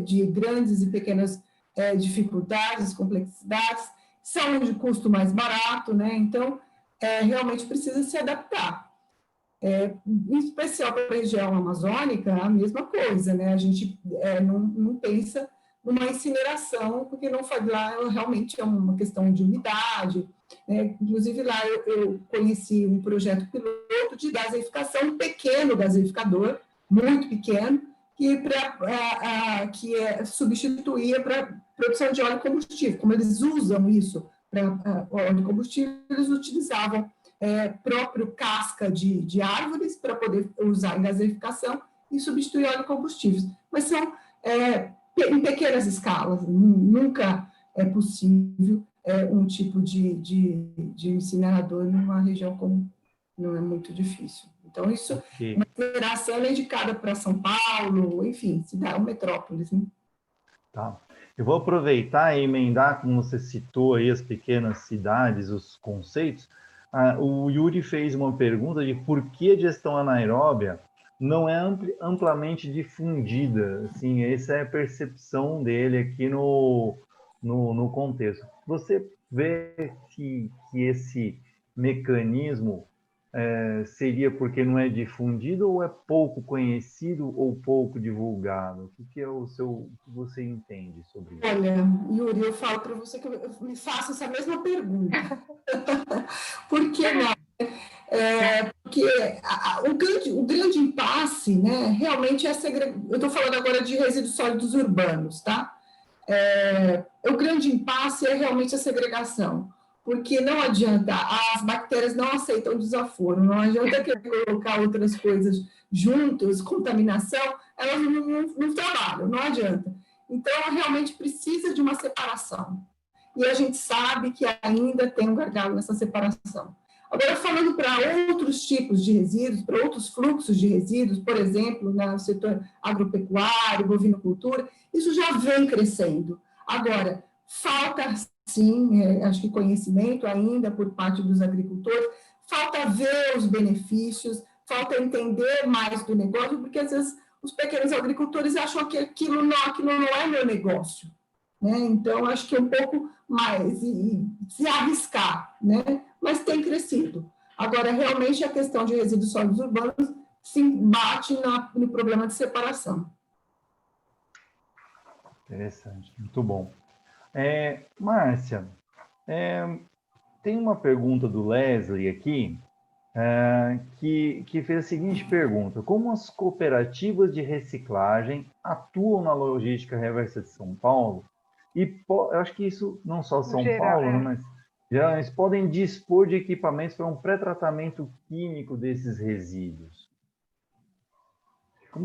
de grandes e pequenas dificuldades, complexidades, são de custo mais barato, né? Então, realmente precisa se adaptar. Em especial para a região amazônica, a mesma coisa, né? A gente não pensa numa incineração, porque não faz lá, realmente é uma questão de umidade, né? Inclusive lá eu conheci um projeto piloto de gaseificação, um pequeno gaseificador, muito pequeno, que substituía para produção de óleo e combustível. Como eles usam isso para óleo e combustível, eles utilizavam próprio casca de árvores para poder usar em gaseificação e substituir óleo e combustíveis. Mas são em pequenas escalas, nunca é possível um tipo de incinerador numa região como não é muito difícil. Então, isso é uma incineração indicada para São Paulo, enfim, cidade, metrópolis. Né? Tá. Eu vou aproveitar e emendar, como você citou aí, as pequenas cidades, os conceitos. O Yuri fez uma pergunta de por que a gestão anaeróbia não é amplamente difundida. Assim, essa é a percepção dele aqui no contexto. Você vê que esse mecanismo seria porque não é difundido ou é pouco conhecido ou pouco divulgado? O que o que você entende sobre isso? Olha, Yuri, eu falo para você que eu me faço essa mesma pergunta. Por que não? Porque o grande impasse, né, realmente é eu estou falando agora de resíduos sólidos urbanos, tá? O grande impasse é realmente a segregação, porque não adianta, as bactérias não aceitam desaforo, não adianta querer colocar outras coisas juntas, contaminação, elas não trabalham, não adianta. Então, realmente precisa de uma separação. E a gente sabe que ainda tem um gargalo nessa separação. Agora, falando para outros tipos de resíduos, para outros fluxos de resíduos, por exemplo, no setor agropecuário, bovinocultura, isso já vem crescendo. Agora, falta, sim, acho que conhecimento ainda por parte dos agricultores, falta ver os benefícios, falta entender mais do negócio, porque às vezes os pequenos agricultores acham que aquilo não é meu negócio. Né? Então, acho que é um pouco mais se arriscar, né? Mas tem crescido. Agora, realmente, a questão de resíduos sólidos urbanos se bate no problema de separação. Interessante, muito bom. Márcia, tem uma pergunta do Leslie aqui, que fez a seguinte pergunta: como as cooperativas de reciclagem atuam na logística reversa de São Paulo? E eu acho que isso não só São Paulo, né, mas já eles podem dispor de equipamentos para um pré-tratamento químico desses resíduos.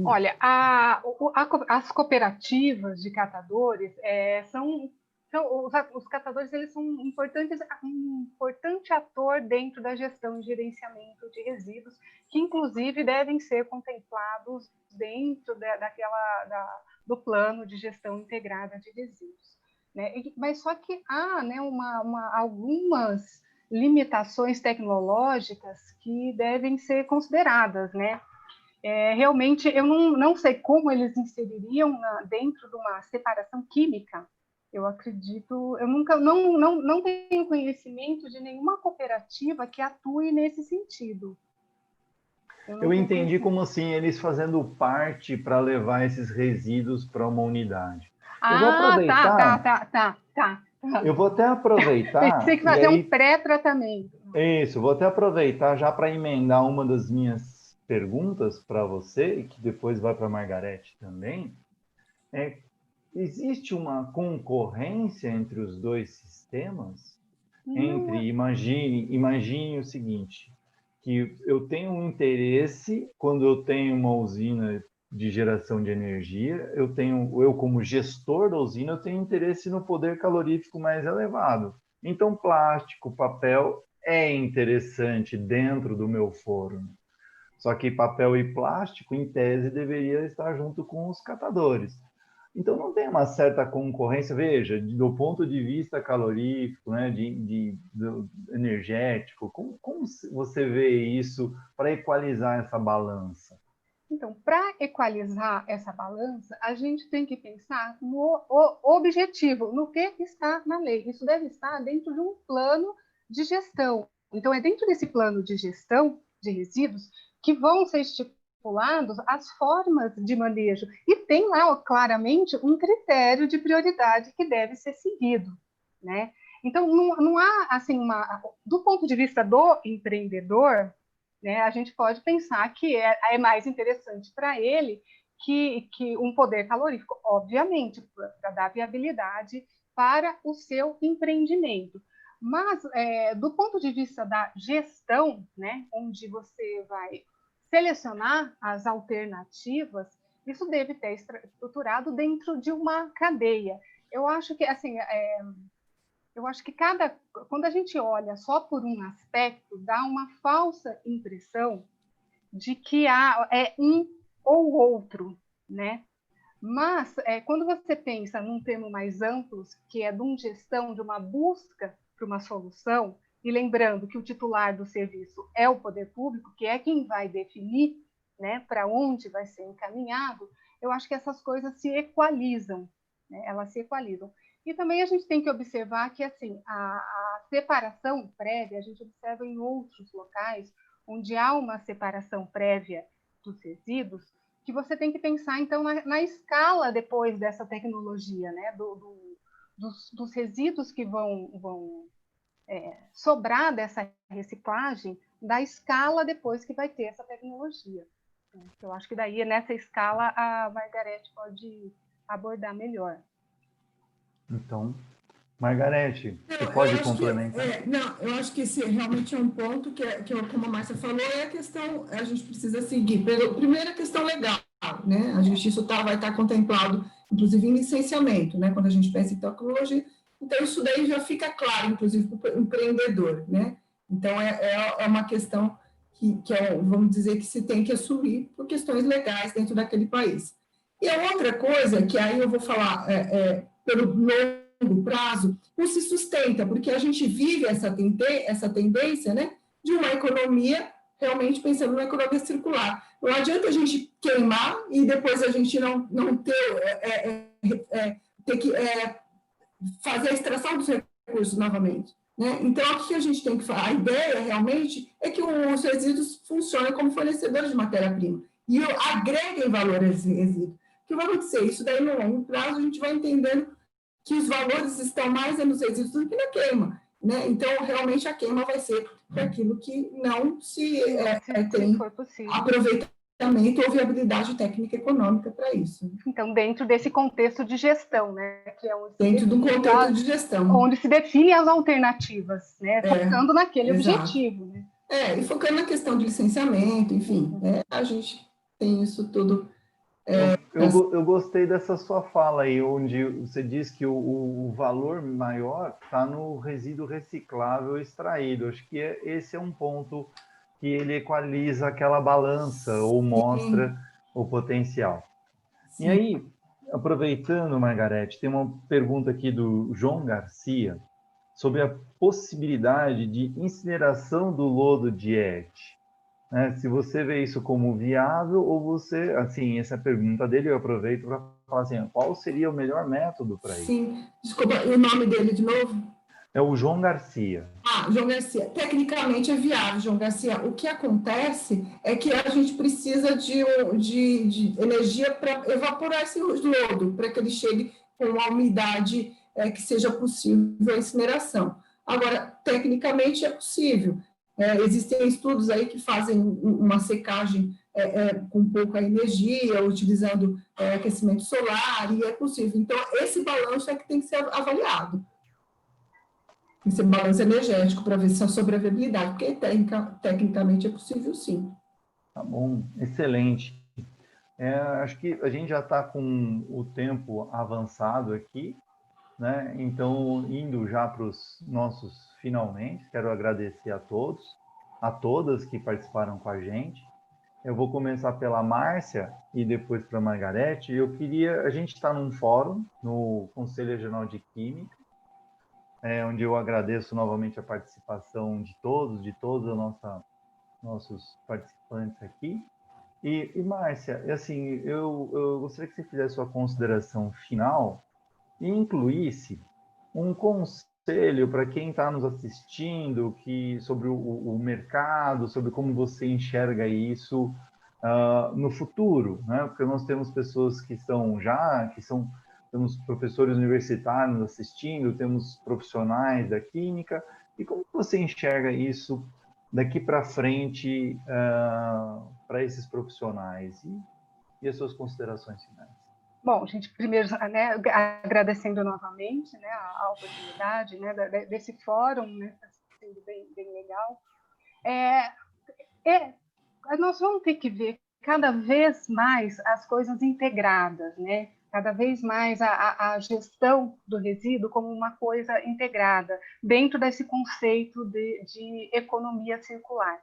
Olha, as cooperativas de catadores os catadores, eles são um importante ator dentro da gestão e gerenciamento de resíduos, que inclusive devem ser contemplados dentro do plano de gestão integrada de resíduos. Né? Mas só que há, né, algumas limitações tecnológicas que devem ser consideradas, né? Realmente, eu não sei como eles inseririam dentro de uma separação química. Eu acredito, eu não tenho conhecimento de nenhuma cooperativa que atue nesse sentido. Eu entendi como assim, eles fazendo parte para levar esses resíduos para uma unidade. Eu vou aproveitar... Tá. Eu vou até aproveitar... Pensei que fazer um pré-tratamento. Isso, vou até aproveitar já para emendar uma das minhas perguntas para você, e que depois vai para a Margarete também. Existe uma concorrência entre os dois sistemas? Imagine o seguinte, que eu tenho um interesse, quando eu tenho uma usina de geração de energia, eu como gestor da usina, eu tenho interesse no poder calorífico mais elevado. Então, plástico, papel é interessante dentro do meu forno. Só que papel e plástico, em tese, deveria estar junto com os catadores. Então, não tem uma certa concorrência, veja, do ponto de vista calorífico, né, do energético, como você vê isso para equalizar essa balança? Então, para equalizar essa balança, a gente tem que pensar no objetivo, no que está na lei. Isso deve estar dentro de um plano de gestão. Então, é dentro desse plano de gestão de resíduos que vão ser estipulados as formas de manejo. E tem lá, claramente, um critério de prioridade que deve ser seguido, né? Então, não há, assim, do ponto de vista do empreendedor, né, a gente pode pensar que é mais interessante para ele que um poder calorífico, obviamente, para dar viabilidade para o seu empreendimento. Mas, do ponto de vista da gestão, né, onde você vai selecionar as alternativas, isso deve ter estruturado dentro de uma cadeia. Eu acho que, assim, quando a gente olha só por um aspecto, dá uma falsa impressão de que é um ou outro, né? Mas quando você pensa num termo mais amplo, que é de uma gestão, de uma busca para uma solução, e lembrando que o titular do serviço é o poder público, que é quem vai definir, né, para onde vai ser encaminhado, eu acho que essas coisas se equalizam, né? Elas se equalizam. E também a gente tem que observar que assim a separação prévia, a gente observa em outros locais onde há uma separação prévia dos resíduos, que você tem que pensar, então, na escala depois dessa tecnologia, né? Dos resíduos que vão sobrar dessa reciclagem, da escala depois que vai ter essa tecnologia. Eu acho que daí, nessa escala, a Margarete pode abordar melhor. Então, Margarete, você Não, pode eu acho que, complementar? não, eu acho que esse realmente é um ponto como a Márcia falou, é a questão, a gente precisa seguir. Primeiro, a questão legal, né? A gente, isso vai estar contemplado, inclusive, em licenciamento, né? Quando a gente pensa em tecnologia. Então, isso daí já fica claro, inclusive, para o empreendedor, né? Então, é uma questão vamos dizer, que se tem que assumir por questões legais dentro daquele país. E a outra coisa, que aí eu vou falar pelo longo prazo, não se sustenta, porque a gente vive essa tendência, né, de uma economia realmente pensando numa economia circular. Não adianta a gente queimar e depois a gente não ter que fazer a extração dos recursos novamente. Né? Então, o que a gente tem que fazer? A ideia, realmente, é que os resíduos funcionem como fornecedores de matéria-prima e agreguem valor a esse resíduo. O que vai acontecer? Isso daí, no longo prazo, a gente vai entendendo que os valores estão mais nos resíduos do que na queima. Né? Então, realmente, a queima vai ser aquilo que não se tem aproveitamento ou viabilidade técnica e econômica para isso. Então, dentro desse contexto de gestão, né, que é onde dentro do contexto de gestão. Onde se define as alternativas, né, focando naquele objetivo. Né? E focando na questão de licenciamento, enfim, a gente tem isso tudo. Eu gostei dessa sua fala aí, onde você diz que o valor maior está no resíduo reciclável extraído. Acho que esse é um ponto que ele equaliza aquela balança ou mostra o potencial. Sim. E aí, aproveitando, Margarete, tem uma pergunta aqui do João Garcia sobre a possibilidade de incineração do lodo de ET. Se você vê isso como viável ou você, assim, essa pergunta dele eu aproveito para falar assim, qual seria o melhor método para isso? Sim, desculpa, e o nome dele de novo? É o João Garcia. João Garcia, tecnicamente é viável, João Garcia. O que acontece é que a gente precisa de energia para evaporar esse lodo, para que ele chegue com uma umidade que seja possível a incineração. Agora, tecnicamente é possível. Existem estudos aí que fazem uma secagem com pouca energia, utilizando aquecimento solar, e é possível. Então, esse balanço é que tem que ser avaliado. Esse balanço energético para ver se a sobrevivibilidade, porque tecnicamente é possível, sim. Tá bom, excelente. Acho que a gente já está com o tempo avançado aqui, né? Então, indo já para os nossos finalmente, quero agradecer a todos, a todas que participaram com a gente. Eu vou começar pela Márcia e depois para a Margarete. A gente está num fórum no Conselho Regional de Química, onde eu agradeço novamente a participação de todos os nossos participantes aqui. E Márcia, assim, eu gostaria que você fizesse sua consideração final e incluísse um conselho para quem está nos assistindo sobre o mercado, sobre como você enxerga isso no futuro, né? Porque nós temos pessoas temos professores universitários assistindo, temos profissionais da química, e como você enxerga isso daqui para frente para esses profissionais e as suas considerações finais? Bom, gente, primeiro, né, agradecendo novamente, né, a oportunidade, né, desse fórum, né, está sendo bem legal. Nós vamos ter que ver cada vez mais as coisas integradas, né? Cada vez mais a gestão do resíduo como uma coisa integrada, dentro desse conceito de economia circular.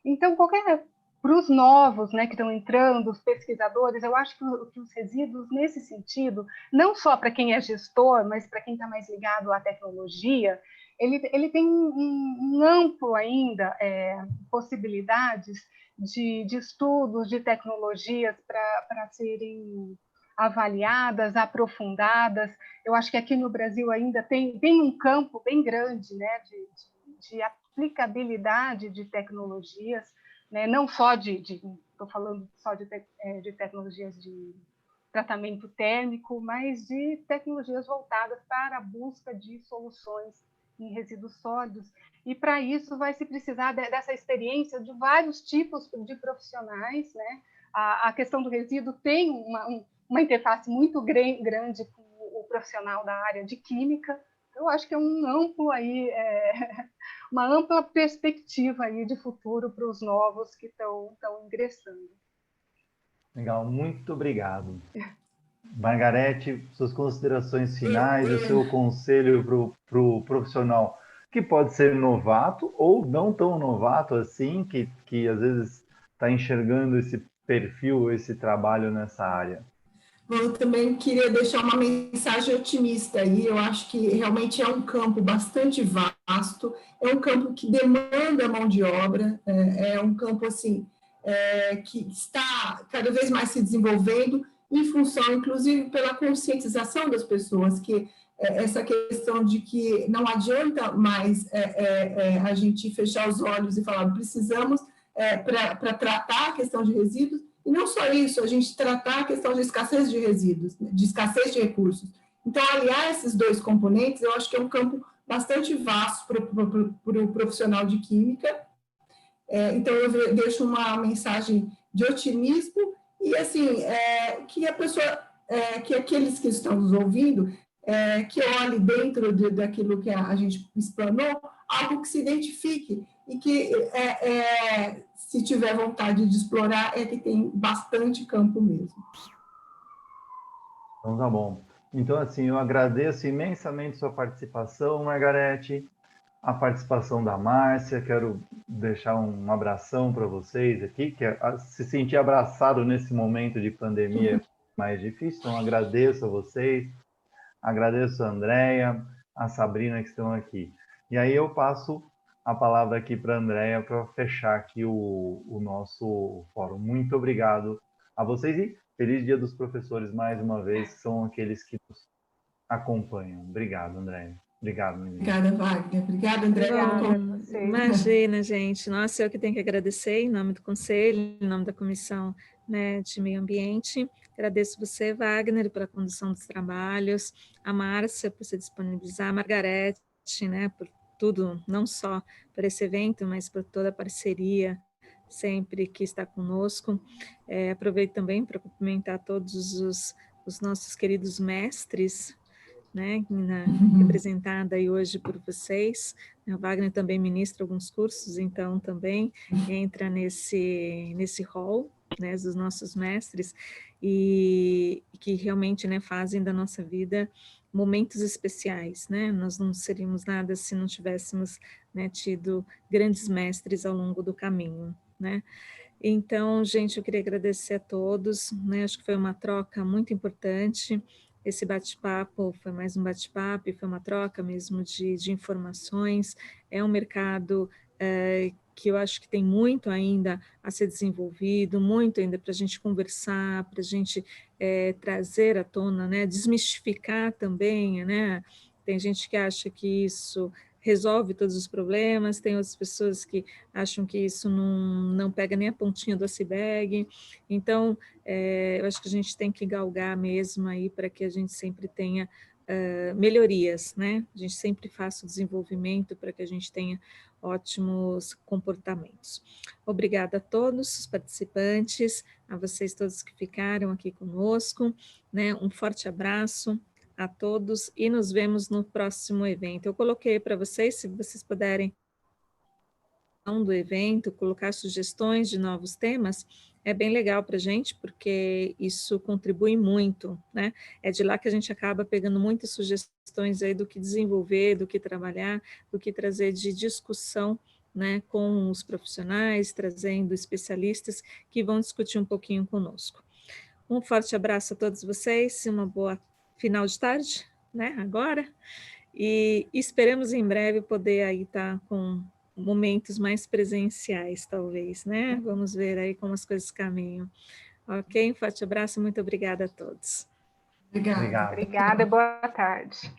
Então, para os novos, né, que estão entrando, os pesquisadores, eu acho que os resíduos, nesse sentido, não só para quem é gestor, mas para quem está mais ligado à tecnologia, ele tem um amplo ainda possibilidades de estudos, de tecnologias para serem avaliadas, aprofundadas. Eu acho que aqui no Brasil ainda tem um campo bem grande, né, de aplicabilidade de tecnologias, né, não só estou falando só de tecnologias de tratamento térmico, mas de tecnologias voltadas para a busca de soluções em resíduos sólidos. E para isso vai se precisar dessa experiência de vários tipos de profissionais, né? A questão do resíduo tem uma interface muito grande com o profissional da área de química. Eu acho que é uma ampla perspectiva aí de futuro para os novos que estão ingressando. Legal, muito obrigado. Margarete, suas considerações finais, o seu conselho para o profissional que pode ser novato ou não tão novato assim, que às vezes está enxergando esse perfil, esse trabalho nessa área. Bom, eu também queria deixar uma mensagem otimista aí. Eu acho que realmente é um campo bastante vasto, é um campo que demanda mão de obra, é um campo assim que está cada vez mais se desenvolvendo em função, inclusive, pela conscientização das pessoas, que essa questão de que não adianta mais a gente fechar os olhos e falar precisamos para tratar a questão de resíduos. E não só isso, a gente tratar a questão de escassez de resíduos, de escassez de recursos. Então, aliar esses dois componentes, eu acho que é um campo bastante vasto para o profissional de química. Então, eu deixo uma mensagem de otimismo e, assim, que a pessoa, que aqueles que estão nos ouvindo, que olhe dentro daquilo que a gente explanou, algo que se identifique e que, se tiver vontade de explorar, que tem bastante campo mesmo. Então, tá bom. Então, assim, eu agradeço imensamente sua participação, Margarete, a participação da Márcia, quero deixar um abração para vocês aqui, que se sentir abraçado nesse momento de pandemia é mais difícil, então agradeço a vocês, agradeço a Andréia, a Sabrina que estão aqui. E aí eu passo a palavra aqui para a Andréia para fechar aqui o nosso fórum. Muito obrigado a vocês e feliz Dia dos Professores mais uma vez, que são aqueles que nos acompanham. Obrigado, Andréia. Obrigado, menina. Obrigada, Wagner. Obrigada, André. Imagina, gente. Nossa, eu que tenho que agradecer em nome do Conselho, em nome da Comissão, né, de Meio Ambiente. Agradeço você, Wagner, pela condução dos trabalhos, a Márcia por se disponibilizar, a Margarete, né, por tudo, não só por esse evento, mas por toda a parceria sempre que está conosco. Aproveito também para cumprimentar todos os nossos queridos mestres, né, representada aí hoje por vocês. O Wagner também ministra alguns cursos, então também entra nesse hall, né, dos nossos mestres, e que realmente, né, fazem da nossa vida momentos especiais, né? Nós não seríamos nada se não tivéssemos, né, tido grandes mestres ao longo do caminho, né? Então, gente, eu queria agradecer a todos, né? Acho que foi uma troca muito importante. Esse bate-papo foi mais um bate-papo, e foi uma troca mesmo de informações. É um mercado que eu acho que tem muito ainda a ser desenvolvido, muito ainda para a gente conversar, para a gente trazer à tona, né? Desmistificar também, né? Tem gente que acha que isso resolve todos os problemas, tem outras pessoas que acham que isso não pega nem a pontinha do iceberg. Então, eu acho que a gente tem que galgar mesmo aí para que a gente sempre tenha melhorias, né? A gente sempre faça o desenvolvimento para que a gente tenha ótimos comportamentos. Obrigada a todos os participantes, a vocês todos que ficaram aqui conosco, né? Um forte abraço a todos e nos vemos no próximo evento. Eu coloquei para vocês, se vocês puderem do evento, colocar sugestões de novos temas, é bem legal para a gente, porque isso contribui muito, né? É de lá que a gente acaba pegando muitas sugestões aí do que desenvolver, do que trabalhar, do que trazer de discussão, né, com os profissionais, trazendo especialistas que vão discutir um pouquinho conosco. Um forte abraço a todos vocês, uma boa final de tarde, né, agora, e esperamos em breve poder aí estar com momentos mais presenciais, talvez, né? Vamos ver aí como as coisas caminham. Ok? Um forte abraço, muito obrigada a todos. Obrigada. Obrigado. Obrigada, boa tarde.